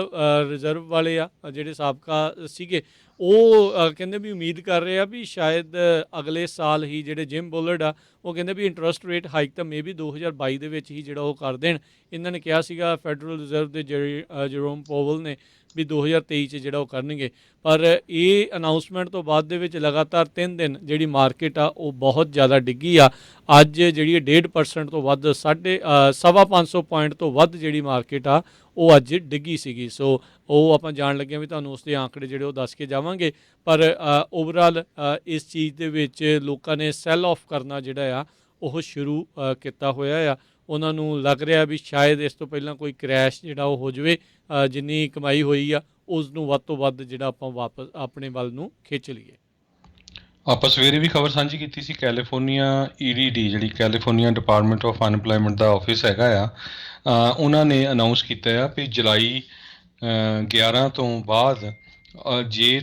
ਰਿਜ਼ਰਵ ਵਾਲੇ ਆ ਜਿਹੜੇ ਸਾਬਕਾ ਸੀਗੇ ਉਹ ਕਹਿੰਦੇ ਵੀ ਉਮੀਦ ਕਰ ਰਹੇ ਆ ਵੀ ਸ਼ਾਇਦ ਅਗਲੇ ਸਾਲ ਹੀ ਜਿਹੜੇ ਜਿਮ ਬੁਲਟ ਆ ਉਹ ਕਹਿੰਦੇ ਵੀ ਇੰਟਰਸਟ ਰੇਟ ਹਾਈਕ ਤਾਂ ਮੇਬੀ 2022 ਦੇ ਵਿੱਚ ਹੀ ਜਿਹੜਾ ਉਹ ਕਰ ਦੇਣ। ਇਹਨਾਂ ਨੇ ਕਿਹਾ ਸੀਗਾ ਫੈਡਰਲ ਰਿਜ਼ਰਵ ਦੇ ਜਰੋਮ ਪੋਵਲ ਨੇ ਵੀ 2023 'ਚ ਜਿਹੜਾ ਉਹ ਕਰਨਗੇ, ਪਰ ਇਹ ਅਨਾਊਂਸਮੈਂਟ ਤੋਂ ਬਾਅਦ ਦੇ ਵਿੱਚ ਲਗਾਤਾਰ 3 ਦਿਨ ਜਿਹੜੀ ਮਾਰਕੀਟ ਆ ਉਹ ਬਹੁਤ ਜ਼ਿਆਦਾ ਡਿੱਗੀ ਆ। ਅੱਜ ਜਿਹੜੀ 1.5% ਤੋਂ ਵੱਧ 550 ਪੁਆਇੰਟ ਤੋਂ ਵੱਧ ਜਿਹੜੀ ਮਾਰਕੀਟ ਆ ਉਹ ਅੱਜ ਡਿੱਗੀ ਸੀਗੀ। ਸੋ ਉਹ ਆਪਾਂ ਜਾਣ ਲੱਗੇ ਵੀ ਤੁਹਾਨੂੰ ਉਸ ਦੇ ਆંકੜੇ ਜਿਹੜੇ ਉਹ ਦੱਸ ਕੇ ਜਾਵਾਂਗੇ, ਪਰ ਓਵਰਆਲ ਇਸ ਚੀਜ਼ ਦੇ ਵਿੱਚ ਲੋਕਾਂ ਨੇ ਸੈੱਲ ਆਫ ਕਰਨਾ ਜਿਹੜਾ ਆ ਉਹ ਸ਼ੁਰੂ ਕੀਤਾ ਹੋਇਆ ਆ। ਉਹਨਾਂ ਨੂੰ ਲੱਗ ਰਿਹਾ ਵੀ ਸ਼ਾਇਦ ਇਸ ਤੋਂ ਪਹਿਲਾਂ ਕੋਈ ਕ੍ਰੈਸ਼ ਜਿਹੜਾ ਉਹ ਹੋ ਜਾਵੇ, ਜਿੰਨੀ ਕਮਾਈ ਹੋਈ ਆ ਉਸ ਨੂੰ ਵੱਧ ਤੋਂ ਵੱਧ ਜਿਹੜਾ ਆਪਾਂ ਵਾਪਸ ਆਪਣੇ ਵੱਲ ਨੂੰ ਖਿੱਚ ਲਈਏ। ਆਪਾਂ ਸਵੇਰੇ ਵੀ ਖਬਰ ਸਾਂਝੀ ਕੀਤੀ ਸੀ। ਕੈਲੀਫੋਰਨੀਆ EDD ਜਿਹੜੀ ਕੈਲੀਫੋਰਨੀਆ ਡਿਪਾਰਟਮੈਂਟ ਆਫ ਅਨਪਲਾਇਮੈਂਟ ਦਾ ਆਫਿਸ ਹੈਗਾ ਆ, ਉਹਨਾਂ ਨੇ ਅਨਾਊਂਸ ਕੀਤਾ ਆ ਵੀ ਜੁਲਾਈ 11 ਤੋਂ ਬਾਅਦ ਜੇ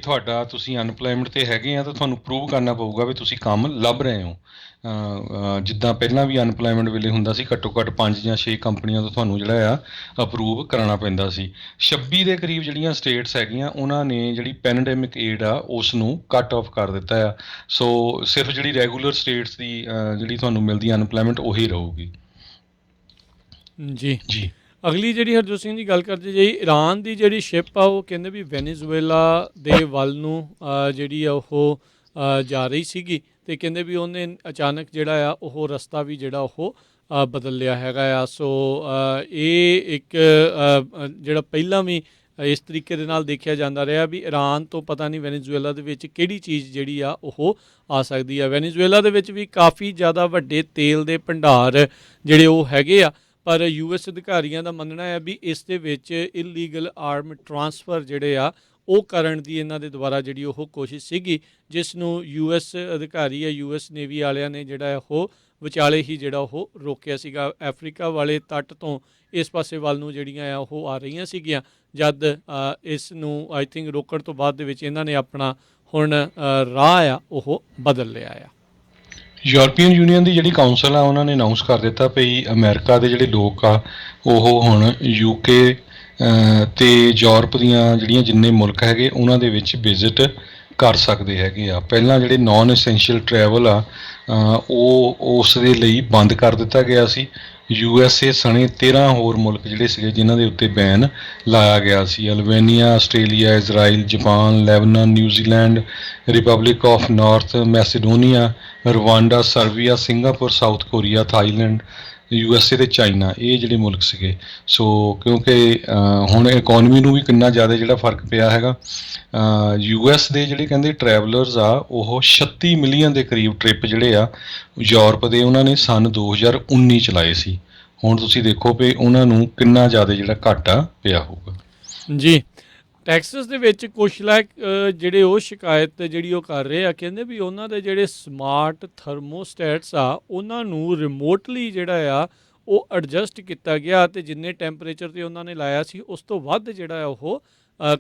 ਤੁਸੀਂ ਅਨਪਲਾਇਮੈਂਟ 'ਤੇ ਹੈਗੇ ਆ ਤਾਂ ਤੁਹਾਨੂੰ ਪ੍ਰੂਵ ਕਰਨਾ ਪਊਗਾ ਵੀ ਤੁਸੀਂ ਕੰਮ ਲੱਭ ਰਹੇ ਹੋ। ਜਿੱਦਾਂ ਪਹਿਲਾਂ ਵੀ ਅਨਪਲਾਇਮੈਂਟ ਵੇਲੇ ਹੁੰਦਾ ਸੀ, ਘੱਟੋ ਘੱਟ 5 ਜਾਂ 6 ਕੰਪਨੀਆਂ ਤੋਂ ਤੁਹਾਨੂੰ ਜਿਹੜਾ ਆ ਅਪਰੂਵ ਕਰਾਉਣਾ ਪੈਂਦਾ ਸੀ। 26 ਦੇ ਕਰੀਬ ਜਿਹੜੀਆਂ ਸਟੇਟਸ ਹੈਗੀਆਂ ਉਹਨਾਂ ਨੇ ਜਿਹੜੀ ਪੈਂਡੈਮਿਕ ਏਡ ਆ ਉਸ ਨੂੰ ਕੱਟ ਆਫ ਕਰ ਦਿੱਤਾ ਆ। ਸੋ ਸਿਰਫ ਜਿਹੜੀ ਰੈਗੂਲਰ ਸਟੇਟਸ ਦੀ ਜਿਹੜੀ ਤੁਹਾਨੂੰ ਮਿਲਦੀ ਅਨਪਲਾਇਮੈਂਟ ਉਹੀ ਰਹੂਗੀ। ਜੀ ਜੀ। ਅਗਲੀ ਜਿਹੜੀ ਹਰਜੋਤ ਸਿੰਘ ਦੀ ਗੱਲ ਕਰਦੇ ਜਾਈ, ਈਰਾਨ ਦੀ ਜਿਹੜੀ ਸ਼ਿਪ ਆ ਉਹ ਕਹਿੰਦੇ ਵੀ ਵੈਨੇਜ਼ੁਏਲਾ ਦੇ ਵੱਲ ਨੂੰ ਜਿਹੜੀ ਆ ਉਹ ਜਾ ਰਹੀ ਸੀਗੀ, ਅਤੇ ਕਹਿੰਦੇ ਵੀ ਉਹਨੇ ਅਚਾਨਕ ਜਿਹੜਾ ਆ ਉਹ ਰਸਤਾ ਵੀ ਜਿਹੜਾ ਉਹ ਬਦਲ ਲਿਆ ਹੈਗਾ ਆ। ਸੋ ਇਹ ਇੱਕ ਜਿਹੜਾ ਪਹਿਲਾਂ ਵੀ ਇਸ ਤਰੀਕੇ ਦੇ ਨਾਲ ਦੇਖਿਆ ਜਾਂਦਾ ਰਿਹਾ ਵੀ ਈਰਾਨ ਤੋਂ ਪਤਾ ਨਹੀਂ ਵੈਨੇਜ਼ੁਏਲਾ ਦੇ ਵਿੱਚ ਕਿਹੜੀ ਚੀਜ਼ ਜਿਹੜੀ ਆ ਉਹ ਆ ਸਕਦੀ ਆ। ਵੈਨੇਜ਼ੁਏਲਾ ਦੇ ਵਿੱਚ ਵੀ ਕਾਫੀ ਜ਼ਿਆਦਾ ਵੱਡੇ ਤੇਲ ਦੇ ਭੰਡਾਰ ਜਿਹੜੇ ਉਹ ਹੈਗੇ ਆ, ਪਰ US ਅਧਿਕਾਰੀਆਂ ਦਾ ਮੰਨਣਾ ਹੈ ਵੀ ਇਸ ਦੇ ਵਿੱਚ ਇਲੀਗਲ ਆਰਮ ਟਰਾਂਸਫਰ ਜਿਹੜੇ ਆ ਉਹ ਕਰਨ ਦੀ ਇਹਨਾਂ ਦੇ ਦੁਆਰਾ ਜਿਹੜੀ ਉਹ ਕੋਸ਼ਿਸ਼ ਸੀਗੀ, ਜਿਸ ਨੂੰ US ਅਧਿਕਾਰੀ ਆ US ਨੇਵੀ ਵਾਲਿਆਂ ਨੇ ਜਿਹੜਾ ਉਹ ਵਿਚਾਲੇ ਹੀ ਜਿਹੜਾ ਉਹ ਰੋਕਿਆ ਸੀਗਾ। ਅਫਰੀਕਾ ਵਾਲੇ ਤੱਟ ਤੋਂ ਇਸ ਪਾਸੇ ਵੱਲ ਨੂੰ ਜਿਹੜੀਆਂ ਆ ਉਹ ਆ ਰਹੀਆਂ ਸੀਗੀਆਂ, ਜਦ ਇਸ ਨੂੰ ਆਈ ਥਿੰਕ ਰੋਕਣ ਤੋਂ ਬਾਅਦ ਦੇ ਵਿੱਚ ਇਹਨਾਂ ਨੇ ਆਪਣਾ ਹੁਣ ਰਾਹ ਆ ਉਹ ਬਦਲ ਲਿਆ ਆ। ਯੂਰਪੀਅਨ ਯੂਨੀਅਨ ਦੀ ਜਿਹੜੀ ਕਾਉਂਸਲ ਆ ਉਹਨਾਂ ਨੇ ਅਨਾਉਂਸ ਕਰ ਦਿੱਤਾ ਵੀ ਅਮਰੀਕਾ ਦੇ ਜਿਹੜੇ ਲੋਕ ਆ ਉਹ ਹੁਣ UK ਤੇ ਯੂਰਪ ਦੀਆਂ ਜਿਹੜੀਆਂ ਜਿੰਨੇ ਮੁਲਕ ਹੈਗੇ ਉਹਨਾਂ ਦੇ ਵਿੱਚ ਵਿਜ਼ਿਟ ਕਰ ਸਕਦੇ ਹੈਗੇ ਆ। ਪਹਿਲਾਂ ਜਿਹੜੇ ਨਾਨ ਐਸੈਂਸ਼ੀਅਲ ਟਰੈਵਲ ਆ ਉਹ ਉਸ ਦੇ ਲਈ ਬੰਦ ਕਰ ਦਿੱਤਾ ਗਿਆ ਸੀ। USA ਸਣੇ 13 ਹੋਰ ਮੁਲਕ ਜਿਹੜੇ ਸੀਗੇ ਜਿਨ੍ਹਾਂ ਦੇ ਉੱਤੇ ਬੈਨ ਲਾਇਆ ਗਿਆ ਸੀ। Albania, Australia, Israel, Japan, Lebanon, New Zealand, Republic of North Macedonia, Rwanda, Serbia, Singapore, South Korea, Thailand, USA ਤੇ ਚਾਈਨਾ, ਇਹ ਜਿਹੜੇ ਮੁਲਕ ਸੀਗੇ। ਸੋ ਕਿਉਂਕਿ ਹੁਣ ਇਕੋਨਮੀ ਨੂੰ ਵੀ ਕਿੰਨਾ ਜ਼ਿਆਦਾ ਜਿਹੜਾ ਫਰਕ ਪਿਆ ਹੈਗਾ। US ਦੇ ਜਿਹੜੇ ਕਹਿੰਦੇ ਟਰੈਵਲਰਸ ਆ ਉਹ 36 ਮਿਲੀਅਨ ਦੇ ਕਰੀਬ ਟ੍ਰਿਪ ਜਿਹੜੇ ਆ ਯੂਰਪ ਦੇ ਉਹਨਾਂ ਨੇ ਸੰਨ 2019 ਚਲਾਏ ਸੀ। ਹੁਣ ਤੁਸੀਂ ਦੇਖੋ ਵੀ ਉਹਨਾਂ ਨੂੰ ਕਿੰਨਾ ਜ਼ਿਆਦਾ ਜਿਹੜਾ ਘਾਟਾ ਪਿਆ ਹੋਊਗਾ। ਜੀ, ਟੈਕਸਸ ਦੇ ਵਿੱਚ ਕੁਛ ਲੋਕ ਜਿਹੜੇ ਉਹ ਸ਼ਿਕਾਇਤ ਜਿਹੜੀ ਉਹ ਕਰ ਰਹੇ ਆ, ਕਹਿੰਦੇ ਵੀ ਉਹਨਾਂ ਦੇ ਜਿਹੜੇ ਸਮਾਰਟ ਥਰਮੋਸਟੈਟਸ ਆ ਉਹਨਾਂ ਨੂੰ ਰਿਮੋਟਲੀ ਜਿਹੜਾ ਆ ਉਹ ਐਡਜਸਟ ਕੀਤਾ ਗਿਆ ਅਤੇ ਜਿੰਨੇ ਟੈਂਪਰੇਚਰ 'ਤੇ ਉਹਨਾਂ ਨੇ ਲਾਇਆ ਸੀ ਉਸ ਤੋਂ ਵੱਧ ਜਿਹੜਾ ਆ ਉਹ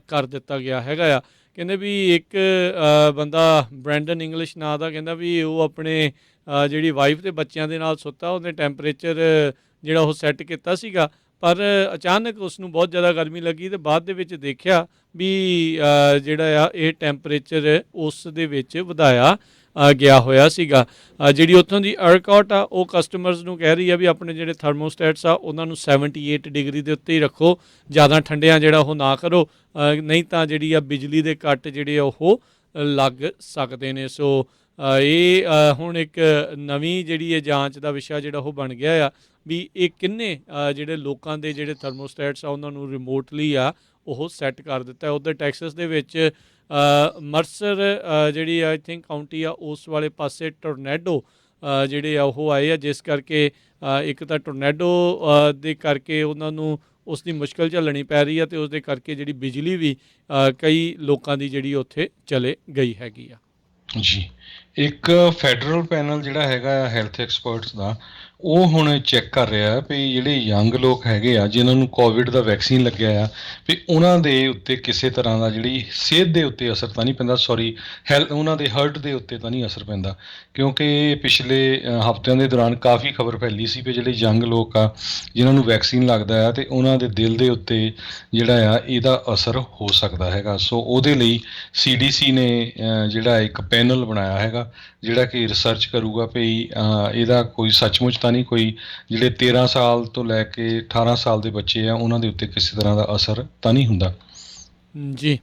ਕਰ ਦਿੱਤਾ ਗਿਆ ਹੈਗਾ ਆ। ਕਹਿੰਦੇ ਵੀ ਇੱਕ ਬੰਦਾ ਬ੍ਰੈਂਡਨ ਇੰਗਲਿਸ਼ ਨਾਂ ਦਾ, ਕਹਿੰਦਾ ਵੀ ਉਹ ਆਪਣੇ ਜਿਹੜੀ ਵਾਈਫ ਅਤੇ ਬੱਚਿਆਂ ਦੇ ਨਾਲ ਸੁੱਤਾ, ਉਹਨੇ ਟੈਂਪਰੇਚਰ ਜਿਹੜਾ ਉਹ ਸੈੱਟ ਕੀਤਾ ਸੀਗਾ, ਪਰ ਅਚਾਨਕ ਉਸ ਨੂੰ ਬਹੁਤ ਜ਼ਿਆਦਾ ਗਰਮੀ ਲੱਗੀ ਅਤੇ ਬਾਅਦ ਦੇ ਵਿੱਚ ਦੇਖਿਆ ਵੀ ਜਿਹੜਾ ਆ ਇਹ ਟੈਂਪਰੇਚਰ ਉਸ ਦੇ ਵਿੱਚ ਵਧਾਇਆ ਗਿਆ ਹੋਇਆ ਸੀਗਾ। ਜਿਹੜੀ ਉੱਥੋਂ ਦੀ ਅਰਕੌਟ ਆ ਉਹ ਕਸਟਮਰਸ ਨੂੰ ਕਹਿ ਰਹੀ ਆ ਵੀ ਆਪਣੇ ਜਿਹੜੇ ਥਰਮੋਸਟੈਟਸ ਆ ਉਹਨਾਂ ਨੂੰ 78 ਡਿਗਰੀ ਦੇ ਉੱਤੇ ਹੀ ਰੱਖੋ, ਜ਼ਿਆਦਾ ਠੰਡਿਆਂ ਜਿਹੜਾ ਉਹ ਨਾ ਕਰੋ, ਨਹੀਂ ਤਾਂ ਜਿਹੜੀ ਆ ਬਿਜਲੀ ਦੇ ਕੱਟ ਜਿਹੜੇ ਆ ਉਹ ਲੱਗ ਸਕਦੇ ਨੇ। ਸੋ ਇਹ ਹੁਣ ਇੱਕ ਨਵੀਂ ਜਿਹੜੀ ਇਹ ਜਾਂਚ ਦਾ ਵਿਸ਼ਾ ਜਿਹੜਾ ਉਹ ਬਣ ਗਿਆ ਆ ਵੀ ਇਹ ਕਿੰਨੇ ਜਿਹੜੇ ਲੋਕਾਂ ਦੇ ਜਿਹੜੇ ਥਰਮੋਸਟੈਟਸ ਆ ਉਹਨਾਂ ਨੂੰ ਰਿਮੋਟਲੀ ਆ ਉਹ ਸੈੱਟ ਕਰ ਦਿੱਤਾ। ਉੱਧਰ ਟੈਕਸਸ ਦੇ ਵਿੱਚ ਮਰਸਰ ਜਿਹੜੀ ਆਈ ਥਿੰਕ ਕਾਊਂਟੀ ਆ ਉਸ ਵਾਲੇ ਪਾਸੇ ਟੋਰਨੈਡੋ ਜਿਹੜੇ ਆ ਉਹ ਆਏ ਆ, ਜਿਸ ਕਰਕੇ ਇੱਕ ਤਾਂ ਟੋਰਨੈਡੋ ਦੇ ਕਰਕੇ ਉਹਨਾਂ ਨੂੰ ਉਸ ਦੀ ਮੁਸ਼ਕਿਲ ਝੱਲਣੀ ਪੈ ਰਹੀ ਆ ਅਤੇ ਉਸ ਦੇ ਕਰਕੇ ਜਿਹੜੀ ਬਿਜਲੀ ਵੀ ਕਈ ਲੋਕਾਂ ਦੀ ਜਿਹੜੀ ਉੱਥੇ ਚਲੇ ਗਈ ਹੈਗੀ ਆ। ਜੀ, ਇੱਕ ਫੈਡਰਲ ਪੈਨਲ ਜਿਹੜਾ ਹੈਗਾ ਆ ਹੈਲਥ ਐਕਸਪਰਟਸ ਦਾ, ਉਹ ਹੁਣ ਚੈੱਕ ਕਰ ਰਿਹਾ ਵੀ ਜਿਹੜੇ ਯੰਗ ਲੋਕ ਹੈਗੇ ਆ ਜਿਨ੍ਹਾਂ ਨੂੰ ਕੋਵਿਡ ਦਾ ਵੈਕਸੀਨ ਲੱਗਿਆ ਆ ਵੀ ਉਹਨਾਂ ਦੇ ਉੱਤੇ ਕਿਸੇ ਤਰ੍ਹਾਂ ਦਾ ਜਿਹੜੀ ਸਿਹਤ ਦੇ ਉੱਤੇ ਅਸਰ ਤਾਂ ਨਹੀਂ ਪੈਂਦਾ, ਉਹਨਾਂ ਦੇ ਹਾਰਟ ਦੇ ਉੱਤੇ ਤਾਂ ਨਹੀਂ ਅਸਰ ਪੈਂਦਾ। ਕਿਉਂਕਿ ਪਿਛਲੇ ਹਫ਼ਤਿਆਂ ਦੇ ਦੌਰਾਨ ਕਾਫੀ ਖਬਰ ਫੈਲੀ ਸੀ ਵੀ ਜਿਹੜੇ ਯੰਗ ਲੋਕ ਆ ਜਿਨ੍ਹਾਂ ਨੂੰ ਵੈਕਸੀਨ ਲੱਗਦਾ ਆ ਅਤੇ ਉਹਨਾਂ ਦੇ ਦਿਲ ਦੇ ਉੱਤੇ ਜਿਹੜਾ ਆ ਇਹਦਾ ਅਸਰ ਹੋ ਸਕਦਾ ਹੈਗਾ। ਸੋ ਉਹਦੇ ਲਈ CDC ਨੇ ਜਿਹੜਾ ਇੱਕ ਪੈਨਲ ਬਣਾਇਆ ਹੈਗਾ ਜਿਹੜਾ ਕਿ ਰਿਸਰਚ ਕਰੂਗਾ ਵੀ ਇਹਦਾ ਕੋਈ ਸੱਚਮੁੱਚ ਤਾਂ ਨਹੀਂ ਕੋਈ ਜਿਹੜੇ 13 ਸਾਲ ਤੋਂ ਲੈ ਕੇ 18 ਸਾਲ ਦੇ ਬੱਚੇ ਆ ਉਹਨਾਂ ਦੇ ਉੱਤੇ ਕਿਸੇ ਤਰ੍ਹਾਂ ਦਾ ਅਸਰ ਤਾਂ ਨਹੀਂ ਹੁੰਦਾ। ਜੀ,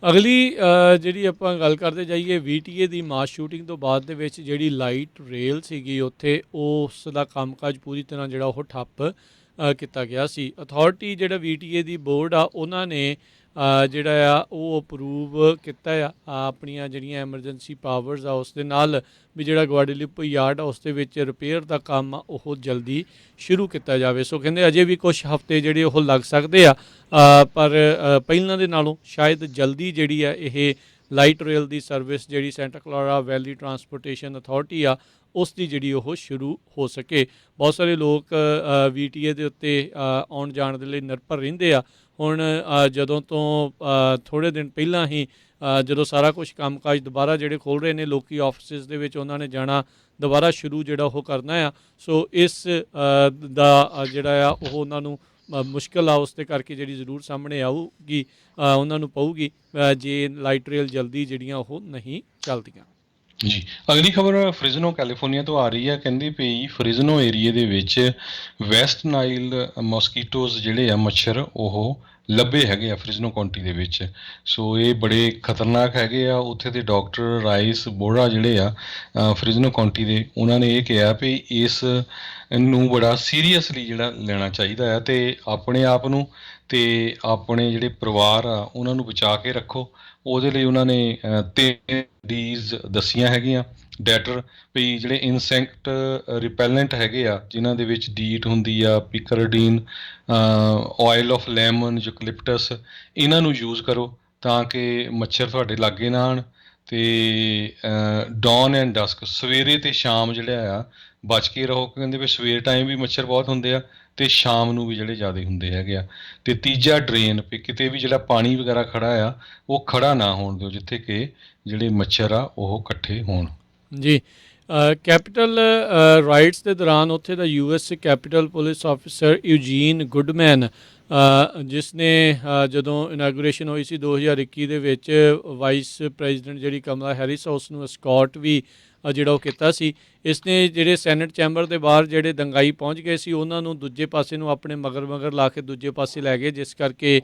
ਅਗਲੀ ਜਿਹੜੀ ਆਪਾਂ ਗੱਲ ਕਰਦੇ ਜਾਈਏ VTA ਦੀ ਮਾਸ ਸ਼ੂਟਿੰਗ ਤੋਂ ਬਾਅਦ ਦੇ ਵਿੱਚ ਜਿਹੜੀ ਲਾਈਟ ਰੇਲ ਸੀਗੀ ਉੱਥੇ ਉਸ ਦਾ ਕੰਮਕਾਜ ਪੂਰੀ ਤਰ੍ਹਾਂ ਜਿਹੜਾ ਉਹ ਠੱਪ ਕੀਤਾ ਗਿਆ ਸੀ। ਅਥਾਰਟੀ ਜਿਹੜਾ VTA ਦੀ ਬੋਰਡ ਆ ਉਹਨਾਂ ਨੇ ਜਿਹੜਾ ਆ ਉਹ ਅਪਰੂਵ ਕੀਤਾ ਆ ਆਪਣੀਆਂ ਜਿਹੜੀਆਂ ਐਮਰਜੈਂਸੀ ਪਾਵਰਸ ਆ ਉਸ ਦੇ ਨਾਲ ਵੀ ਜਿਹੜਾ ਗਵਾਡੇਲਿਪ ਯਾਰਡ ਆ ਉਸ ਦੇ ਵਿੱਚ ਰਿਪੇਅਰ ਦਾ ਕੰਮ ਆ ਉਹ ਜਲਦੀ ਸ਼ੁਰੂ ਕੀਤਾ ਜਾਵੇ। ਸੋ ਕਹਿੰਦੇ ਅਜੇ ਵੀ ਕੁਝ ਹਫ਼ਤੇ ਜਿਹੜੇ ਉਹ ਲੱਗ ਸਕਦੇ ਆ, ਪਰ ਪਹਿਲਾਂ ਦੇ ਨਾਲੋਂ ਸ਼ਾਇਦ ਜਲਦੀ ਜਿਹੜੀ ਆ ਇਹ ਲਾਈਟ ਰੇਲ ਦੀ ਸਰਵਿਸ ਜਿਹੜੀ ਸੈਂਟਾ ਕਲਾਰਾ ਵੈਲੀ ਟਰਾਂਸਪੋਰਟੇਸ਼ਨ ਅਥਾਰਟੀ ਆ ਉਸ ਦੀ ਜਿਹੜੀ ਉਹ ਸ਼ੁਰੂ ਹੋ ਸਕੇ। ਬਹੁਤ ਸਾਰੇ ਲੋਕ VTA ਦੇ ਉੱਤੇ ਆਉਣ ਜਾਣ ਦੇ ਲਈ ਨਿਰਭਰ ਰਹਿੰਦੇ ਆ। ਹੁਣ ਜਦੋਂ ਤੋਂ ਥੋੜ੍ਹੇ ਦਿਨ ਪਹਿਲਾਂ ਹੀ ਜਦੋਂ ਸਾਰਾ ਕੁਝ ਕੰਮਕਾਜ ਦੁਬਾਰਾ ਜਿਹੜੇ ਖੋਲ੍ਹ ਰਹੇ ਨੇ ਲੋਕੀ ਆਫਿਸਿਸ ਦੇ ਵਿੱਚ ਉਹਨਾਂ ਨੇ ਜਾਣਾ ਦੁਬਾਰਾ ਸ਼ੁਰੂ ਜਿਹੜਾ ਉਹ ਕਰਨਾ ਆ। ਸੋ ਇਸ ਦਾ ਜਿਹੜਾ ਆ ਉਹ ਉਹਨਾਂ ਨੂੰ ਮੁਸ਼ਕਿਲ ਆ ਉਸ ਦੇ ਕਰਕੇ ਜਿਹੜੀ ਜ਼ਰੂਰ ਸਾਹਮਣੇ ਆਊਗੀ ਉਹਨਾਂ ਨੂੰ ਪਊਗੀ ਜੇ ਲਾਈਟ ਰੇਲ ਜਲਦੀ ਜਿਹੜੀਆਂ ਉਹ ਨਹੀਂ ਚੱਲਦੀਆਂ। ਜੀ, ਅਗਲੀ ਖਬਰ ਫ੍ਰਿਜ਼ਨੋ ਕੈਲੀਫੋਰਨੀਆ ਤੋਂ ਆ ਰਹੀ ਹੈ। ਕਹਿੰਦੀ ਪਈ ਫ੍ਰਿਜ਼ਨੋ ਏਰੀਏ ਦੇ ਵਿੱਚ ਵੈਸਟ ਨਾਈਲ ਮੋਸਕੀਟੋਜ਼ ਜਿਹੜੇ ਆ ਮੱਛਰ ਉਹ ਲੱਭੇ ਹੈਗੇ ਆ ਫ੍ਰਿਜ਼ਨੋ ਕਾਉਂਟੀ ਦੇ ਵਿੱਚ। ਸੋ ਇਹ ਬੜੇ ਖਤਰਨਾਕ ਹੈਗੇ ਆ। ਉੱਥੇ ਦੇ ਡਾਕਟਰ ਰਾਈਸ ਬੋੜਾ ਜਿਹੜੇ ਆ ਫ੍ਰਿਜ਼ਨੋ ਕਾਉਂਟੀ ਦੇ, ਉਹਨਾਂ ਨੇ ਇਹ ਕਿਹਾ ਵੀ ਇਸ ਨੂੰ ਬੜਾ ਸੀਰੀਅਸਲੀ ਜਿਹੜਾ ਲੈਣਾ ਚਾਹੀਦਾ ਆ, ਅਤੇ ਆਪਣੇ ਆਪ ਨੂੰ ਅਤੇ ਆਪਣੇ ਜਿਹੜੇ ਪਰਿਵਾਰ ਆ ਉਹਨਾਂ ਨੂੰ ਬਚਾ ਕੇ ਰੱਖੋ। ਉਹਦੇ ਲਈ ਉਹਨਾਂ ਨੇ 3 ਡੀਜ਼ ਦੱਸੀਆਂ ਹੈਗੀਆਂ। ਡੈਟਰ ਵੀ ਜਿਹੜੇ ਇਨਸੈਕਟ ਰਿਪੈਲੈਂਟ ਹੈਗੇ ਆ, ਜਿਨ੍ਹਾਂ ਦੇ ਵਿੱਚ ਡੀਟ ਹੁੰਦੀ ਆ, ਪਿਕਰਡੀਨ, ਆਇਲ ਆਫ ਲੈਮਨ, ਯੂਕਲਿਪਟਸ, ਇਹਨਾਂ ਨੂੰ ਯੂਜ਼ ਕਰੋ ਤਾਂ ਕਿ ਮੱਛਰ ਤੁਹਾਡੇ ਲਾਗੇ ਨਾ ਆਉਣ। ਅਤੇ ਡੌਨ ਐਂਡ ਡਸਕ, ਸਵੇਰੇ ਅਤੇ ਸ਼ਾਮ ਜਿਹੜਾ ਆ ਬਚ ਕੇ ਰਹੋ। ਕਹਿੰਦੇ ਵੀ ਸਵੇਰ ਟਾਈਮ ਵੀ ਮੱਛਰ ਬਹੁਤ ਹੁੰਦੇ ਆ ਅਤੇ ਸ਼ਾਮ ਨੂੰ ਵੀ ਜਿਹੜੇ ਜ਼ਿਆਦਾ ਹੁੰਦੇ ਹੈਗੇ ਆ। ਅਤੇ ਤੀਜਾ ਡਰੇਨ, ਵੀ ਕਿਤੇ ਵੀ ਜਿਹੜਾ ਪਾਣੀ ਵਗੈਰਾ ਖੜਾ ਆ ਉਹ ਖੜਾ ਨਾ ਹੋਣ ਦਿਓ ਜਿੱਥੇ ਕਿ ਜਿਹੜੇ ਮੱਛਰ ਆ ਉਹ ਇਕੱਠੇ ਹੋਣ। ਜੀ, ਕੈਪੀਟਲ ਰਾਈਟਸ ਦੇ ਦੌਰਾਨ ਉੱਥੇ ਦਾ US ਕੈਪੀਟਲ ਪੁਲਿਸ ਆਫਿਸਰ ਯੂਜੀਨ ਗੁੱਡਮੈਨ, ਜਿਸ ਨੇ ਜਦੋਂ ਇਨਾਗੂਰੇਸ਼ਨ ਹੋਈ ਸੀ 2021 ਦੇ ਵਿੱਚ, ਵਾਈਸ ਪ੍ਰੈਜ਼ੀਡੈਂਟ ਜਿਹੜੀ ਕਮਲਾ ਹੈਰਿਸ ਉਸ ਨੂੰ escort ਵੀ ਜਿਹੜਾ ਉਹ ਕੀਤਾ ਸੀ। ਇਸ ਨੇ ਜਿਹੜੇ ਸੈਨੇਟ ਚੈਂਬਰ ਦੇ ਬਾਹਰ ਜਿਹੜੇ ਦੰਗਾਈ ਪਹੁੰਚ ਗਏ ਸੀ ਉਹਨਾਂ ਨੂੰ ਦੂਜੇ ਪਾਸੇ ਨੂੰ ਆਪਣੇ ਮਗਰ ਲਾ ਕੇ ਦੂਜੇ ਪਾਸੇ ਲੈ ਗਏ, ਜਿਸ ਕਰਕੇ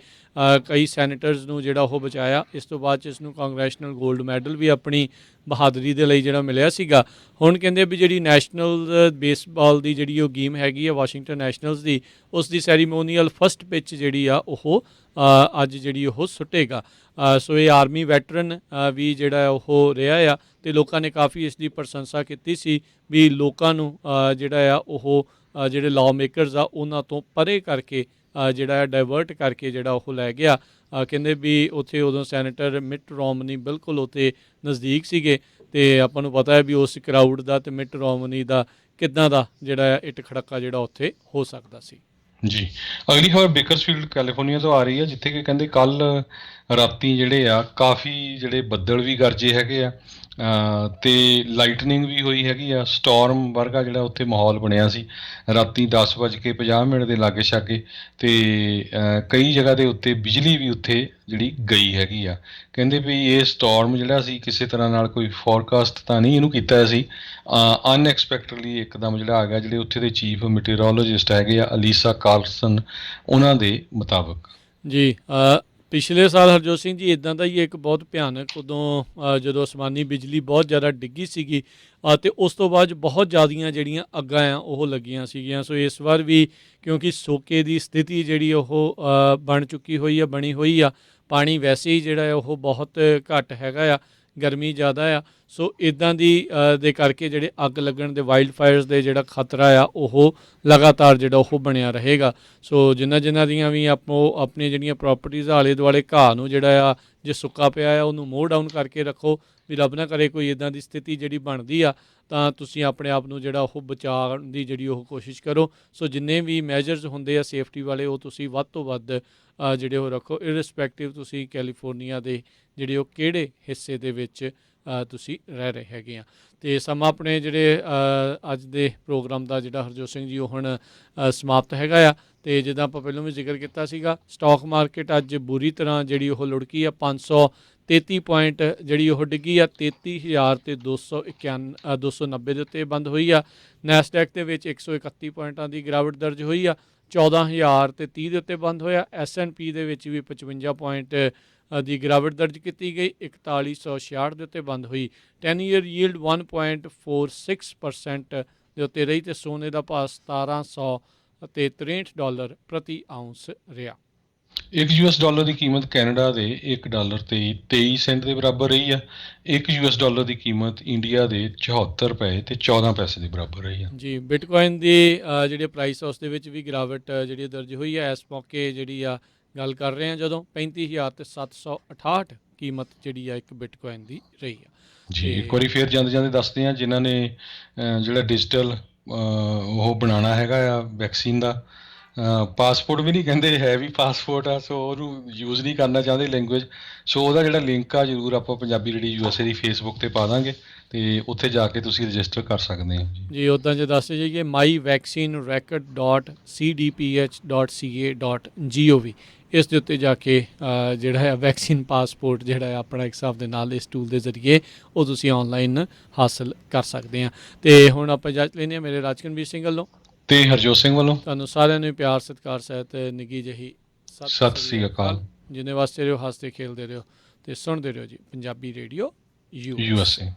ਕਈ ਸੈਨੇਟਰਸ ਨੂੰ ਜਿਹੜਾ ਉਹ ਬਚਾਇਆ। ਇਸ ਤੋਂ ਬਾਅਦ 'ਚ ਇਸ ਨੂੰ ਕਾਂਗਰੈਸ਼ਨਲ ਗੋਲਡ ਮੈਡਲ ਵੀ ਆਪਣੀ ਬਹਾਦਰੀ ਦੇ ਲਈ ਜਿਹੜਾ ਮਿਲਿਆ ਸੀਗਾ। ਹੁਣ ਕਹਿੰਦੇ ਵੀ ਜਿਹੜੀ ਨੈਸ਼ਨਲ ਬੇਸਬਾਲ ਦੀ ਜਿਹੜੀ ਉਹ ਗੇਮ ਹੈਗੀ ਆ ਵਾਸ਼ਿੰਗਟਨ ਨੈਸ਼ਨਲਸ ਦੀ, ਉਸ ਦੀ ਸੈਰੀਮੋਨੀਅਲ ਫਸਟ ਪਿਚ ਜਿਹੜੀ ਆ ਉਹ ਅੱਜ ਜਿਹੜੀ ਉਹ ਸੁੱਟੇਗਾ। ਸੋ ਇਹ ਆਰਮੀ ਵੈਟਰਨ ਵੀ ਜਿਹੜਾ ਉਹ ਰਿਹਾ ਆ, ਅਤੇ ਲੋਕਾਂ ਨੇ ਕਾਫੀ ਇਸ ਦੀ ਪ੍ਰਸ਼ੰਸਾ ਕੀਤੀ ਸੀ ਵੀ ਲੋਕਾਂ ਨੂੰ ਜਿਹੜਾ ਆ ਉਹ ਜਿਹੜੇ ਲਾਅ ਮੇਕਰਸ ਆ ਉਹਨਾਂ ਤੋਂ ਪਰੇ ਕਰਕੇ ਜਿਹੜਾ ਡਾਇਵਰਟ ਕਰਕੇ ਜਿਹੜਾ ਉਹ ਲੈ ਗਿਆ। ਕਹਿੰਦੇ ਵੀ ਉੱਥੇ ਉਦੋਂ ਸੈਨੇਟਰ ਮਿਟ ਰੋਮਨੀ ਬਿਲਕੁਲ ਉੱਥੇ ਨਜ਼ਦੀਕ ਸੀਗੇ, ਅਤੇ ਆਪਾਂ ਨੂੰ ਪਤਾ ਹੈ ਵੀ ਉਸ ਕਰਾਊਡ ਦਾ ਅਤੇ ਮਿਟ ਰੋਮਨੀ ਦਾ ਕਿੱਦਾਂ ਦਾ ਜਿਹੜਾ ਇੱਟ ਖੜੱਕਾ ਜਿਹੜਾ ਉੱਥੇ ਹੋ ਸਕਦਾ ਸੀ। ਜੀ, ਅਗਲੀ ਖਬਰ ਬੇਕਰਸਫੀਲਡ ਕੈਲੀਫੋਰਨੀਆ ਤੋਂ ਆ ਰਹੀ ਹੈ, ਜਿੱਥੇ ਕਿ ਕਹਿੰਦੇ ਕੱਲ੍ਹ ਰਾਤੀ ਜਿਹੜੇ ਆ ਕਾਫੀ ਜਿਹੜੇ ਬੱਦਲ ਵੀ ਗਰਜੇ ਹੈਗੇ ਆ, ਅਤੇ ਲਾਈਟਨਿੰਗ ਵੀ ਹੋਈ ਹੈਗੀ ਆ। ਸਟੋਰਮ ਵਰਗਾ ਜਿਹੜਾ ਉੱਥੇ ਮਾਹੌਲ ਬਣਿਆ ਸੀ ਰਾਤੀ 10:50 ਦੇ ਲਾਗੇ ਛਾਗੇ, ਅਤੇ ਕਈ ਜਗ੍ਹਾ ਦੇ ਉੱਤੇ ਬਿਜਲੀ ਵੀ ਉੱਥੇ ਜਿਹੜੀ ਗਈ ਹੈਗੀ ਆ। ਕਹਿੰਦੇ ਵੀ ਇਹ ਸਟੋਰਮ ਜਿਹੜਾ ਸੀ ਕਿਸੇ ਤਰ੍ਹਾਂ ਨਾਲ ਕੋਈ ਫੋਰਕਾਸਟ ਤਾਂ ਨਹੀਂ ਇਹਨੂੰ ਕੀਤਾ ਸੀ, ਅਨਐਕਸਪੈਕਟਡਲੀ ਇੱਕਦਮ ਜਿਹੜਾ ਆ ਗਿਆ। ਜਿਹੜੇ ਉੱਥੇ ਦੇ ਚੀਫ ਮੀਟੀਓਰੋਲੋਜਿਸਟ ਹੈਗੇ ਆ ਅਲੀਸਾ ਕਾਰਲਸਨ, ਉਹਨਾਂ ਦੇ ਮੁਤਾਬਕ। ਜੀ, ਪਿਛਲੇ ਸਾਲ ਹਰਜੋਤ ਸਿੰਘ ਜੀ ਇੱਦਾਂ ਦਾ ਹੀ ਇੱਕ ਬਹੁਤ ਭਿਆਨਕ, ਉਦੋਂ ਜਦੋਂ ਅਸਮਾਨੀ ਬਿਜਲੀ ਬਹੁਤ ਜ਼ਿਆਦਾ ਡਿੱਗੀ ਸੀਗੀ ਅਤੇ ਉਸ ਤੋਂ ਬਾਅਦ ਬਹੁਤ ਜ਼ਿਆਦੀਆਂ ਜਿਹੜੀਆਂ ਅੱਗਾਂ ਆ ਉਹ ਲੱਗੀਆਂ ਸੀਗੀਆਂ। ਸੋ ਇਸ ਵਾਰ ਵੀ ਕਿਉਂਕਿ ਸੋਕੇ ਦੀ ਸਥਿਤੀ ਜਿਹੜੀ ਉਹ ਬਣੀ ਹੋਈ ਆ, ਪਾਣੀ ਵੈਸੇ ਹੀ ਜਿਹੜਾ ਉਹ ਬਹੁਤ ਘੱਟ ਹੈਗਾ ਆ, ਗਰਮੀ ਜ਼ਿਆਦਾ ਆ। ਸੋ ਇੱਦਾਂ ਦੇ ਕਰਕੇ ਜਿਹੜੇ ਅੱਗ ਲੱਗਣ ਦੇ, ਵਾਈਲਡ ਫਾਇਰਸ ਦੇ ਜਿਹੜਾ ਖਤਰਾ ਆ ਉਹ ਲਗਾਤਾਰ ਜਿਹੜਾ ਉਹ ਬਣਿਆ ਰਹੇਗਾ। ਸੋ ਜਿਨ੍ਹਾਂ ਦੀਆਂ ਵੀ ਆਪਣੀਆਂ ਜਿਹੜੀਆਂ ਪ੍ਰੋਪਰਟੀਜ਼ ਆਲੇ ਦੁਆਲੇ ਘਾਹ ਨੂੰ ਜਿਹੜਾ ਆ, ਜੇ ਸੁੱਕਾ ਪਿਆ ਆ ਉਹਨੂੰ ਮੋਅ ਡਾਊਨ ਕਰਕੇ ਰੱਖੋ, ਵੀ ਰੱਬ ਨਾ ਕਰੇ ਕੋਈ ਇੱਦਾਂ ਦੀ ਸਥਿਤੀ ਜਿਹੜੀ ਬਣਦੀ ਆ ਤਾਂ ਤੁਸੀਂ ਆਪਣੇ ਆਪ ਨੂੰ ਜਿਹੜਾ ਉਹ ਬਚਾਉਣ ਦੀ ਜਿਹੜੀ ਉਹ ਕੋਸ਼ਿਸ਼ ਕਰੋ। ਸੋ ਜਿੰਨੇ ਵੀ ਮੈਜਰਸ ਹੁੰਦੇ ਆ ਸੇਫਟੀ ਵਾਲੇ ਉਹ ਤੁਸੀਂ ਵੱਧ ਤੋਂ ਵੱਧ ਜਿਹੜੇ ਉਹ ਰੱਖੋ, ਇਰਰਿਸਪੈਕਟਿਵ ਤੁਸੀਂ ਕੈਲੀਫੋਰਨੀਆ ਦੇ ਜਿਹੜੇ ਉਹ ਕਿਹੜੇ ਹਿੱਸੇ ਦੇ ਵਿੱਚ ਤੁਸੀਂ ਰਹਿ ਰਹੇ ਹੈਗੇ ਆ। ਅਤੇ ਸਮਾਂ ਆਪਣੇ ਜਿਹੜੇ ਅੱਜ ਦੇ ਪ੍ਰੋਗਰਾਮ ਦਾ ਜਿਹੜਾ ਹਰਜੋਤ ਸਿੰਘ ਜੀ ਉਹ ਹੁਣ ਸਮਾਪਤ ਹੈਗਾ ਆ। ਅਤੇ ਜਿੱਦਾਂ ਆਪਾਂ ਪਹਿਲਾਂ ਵੀ ਜ਼ਿਕਰ ਕੀਤਾ ਸੀਗਾ, ਸਟਾਕ ਮਾਰਕੀਟ ਅੱਜ ਬੁਰੀ ਤਰ੍ਹਾਂ ਜਿਹੜੀ ਉਹ ਲੁੜਕੀ ਆ, 533 ਪੁਆਇੰਟ ਜਿਹੜੀ ਉਹ ਡਿੱਗੀ ਆ, 33,290 ਦੇ ਉੱਤੇ ਬੰਦ ਹੋਈ ਆ। ਨੈਸਡੈਕ ਦੇ ਵਿੱਚ 131 ਪੁਆਇੰਟਾਂ ਦੀ ਗਿਰਾਵਟ ਦਰਜ ਹੋਈ ਆ, 14,030 ਦੇ ਉੱਤੇ ਬੰਦ ਹੋਇਆ। S&P ਦੇ ਵਿੱਚ ਵੀ 55 ਪੁਆਇੰਟ ਦੀ ਗਿਰਾਵਟ ਦਰਜ ਕੀਤੀ ਗਈ, 4166 ਦੇ ਉੱਤੇ ਬੰਦ ਹੋਈ। 10 ਈਅਰ ਯੀਲਡ 1.46% ਦੇ ਉੱਤੇ ਰਹੀ, ਅਤੇ ਸੋਨੇ ਦਾ ਭਾਅ $1763 ਪ੍ਰਤੀ ਆਉਂਸ ਰਿਹਾ। ਇੱਕ $1 ਦੀ ਕੀਮਤ ਕੈਨੇਡਾ ਦੇ $1.23 ਦੇ ਬਰਾਬਰ ਰਹੀ ਆ। ਇੱਕ $1 ਦੀ ਕੀਮਤ ਇੰਡੀਆ ਦੇ 74 ਰੁਪਏ ਤੇ 14 ਪੈਸੇ ਦੇ ਬਰਾਬਰ ਰਹੀ ਆ। ਜੀ, ਬਿਟਕੋਇਨ ਦੀ ਜਿਹੜੇ ਪ੍ਰਾਈਸ ਉਸ ਦੇ ਵਿੱਚ ਵੀ ਗਿਰਾਵਟ ਜਿਹੜੀ ਦਰਜ ਹੋਈ ਆ। ਇਸ ਮੌਕੇ ਜਿਹੜੀ ਆ ਗੱਲ ਕਰ ਰਹੇ ਹਾਂ ਜਦੋਂ 35,768 ਕੀਮਤ ਜਿਹੜੀ ਆ ਇੱਕ ਬਿਟਕੋਇਨ ਦੀ ਰਹੀ ਆ। ਜੀ, ਇੱਕ ਵਾਰੀ ਫੇਰ ਜਾਂਦੇ ਦੱਸਦੇ ਹਾਂ, ਜਿਨ੍ਹਾਂ ਨੇ ਜਿਹੜਾ ਡਿਜੀਟਲ ਉਹ ਬਣਾਉਣਾ ਹੈਗਾ ਆ ਵੈਕਸੀਨ ਦਾ, ਪਾਸਪੋਰਟ ਵੀ ਨਹੀਂ ਕਹਿੰਦੇ, ਹੈ ਵੀ ਪਾਸਪੋਰਟ ਆ, ਸੋ ਉਹਨੂੰ ਯੂਜ਼ ਨਹੀਂ ਕਰਨਾ ਚਾਹੁੰਦੇ ਲੈਂਗੁਏਜ। ਸੋ ਉਹਦਾ ਜਿਹੜਾ ਲਿੰਕ ਆ ਜ਼ਰੂਰ ਆਪਾਂ ਪੰਜਾਬੀ ਰੇਡੀਓ USA ਦੀ ਫੇਸਬੁੱਕ 'ਤੇ ਪਾ ਦਾਂਗੇ, ਅਤੇ ਉੱਥੇ ਜਾ ਕੇ ਤੁਸੀਂ ਰਜਿਸਟਰ ਕਰ ਸਕਦੇ ਹੋ। ਜੀ, ਉੱਦਾਂ ਜੇ ਦੱਸ ਜਾਈਏ myvaccinerecord.cdph.ca.gov, ਇਸ ਦੇ ਉੱਤੇ ਜਾ ਕੇ ਜਿਹੜਾ ਹੈ ਵੈਕਸੀਨ ਪਾਸਪੋਰਟ ਜਿਹੜਾ ਹੈ ਆਪਣਾ ਇੱਕ ਹਿਸਾਬ ਦੇ ਨਾਲ ਇਸ ਟੂਲ ਦੇ ਜ਼ਰੀਏ ਉਹ ਤੁਸੀਂ ਔਨਲਾਈਨ ਹਾਸਲ ਕਰ ਸਕਦੇ ਆ। ਅਤੇ ਹੁਣ ਆਪਾਂ ਇਜਾਜ਼ਤ ਲੈਂਦੇ ਹਾਂ ਮੇਰੇ ਰਾਜਕਨਵੀਰ ਸਿੰਘ ਵੱਲੋਂ ਅਤੇ ਹਰਜੋਤ ਸਿੰਘ ਵੱਲੋਂ। ਤੁਹਾਨੂੰ ਸਾਰਿਆਂ ਨੂੰ ਪਿਆਰ, ਸਤਿਕਾਰ ਸਹਿਤ ਨਿੱਘੀ ਜਿਹੀ ਸਤਿ ਸ੍ਰੀ ਅਕਾਲ। ਜਿੰਨੇ ਵਾਸਤੇ ਰਹੋ, ਹੱਸਦੇ ਖੇਲਦੇ ਰਹੋ ਤੇ ਸੁਣਦੇ ਰਹੋ ਜੀ ਪੰਜਾਬੀ ਰੇਡੀਓ ਯੂ USA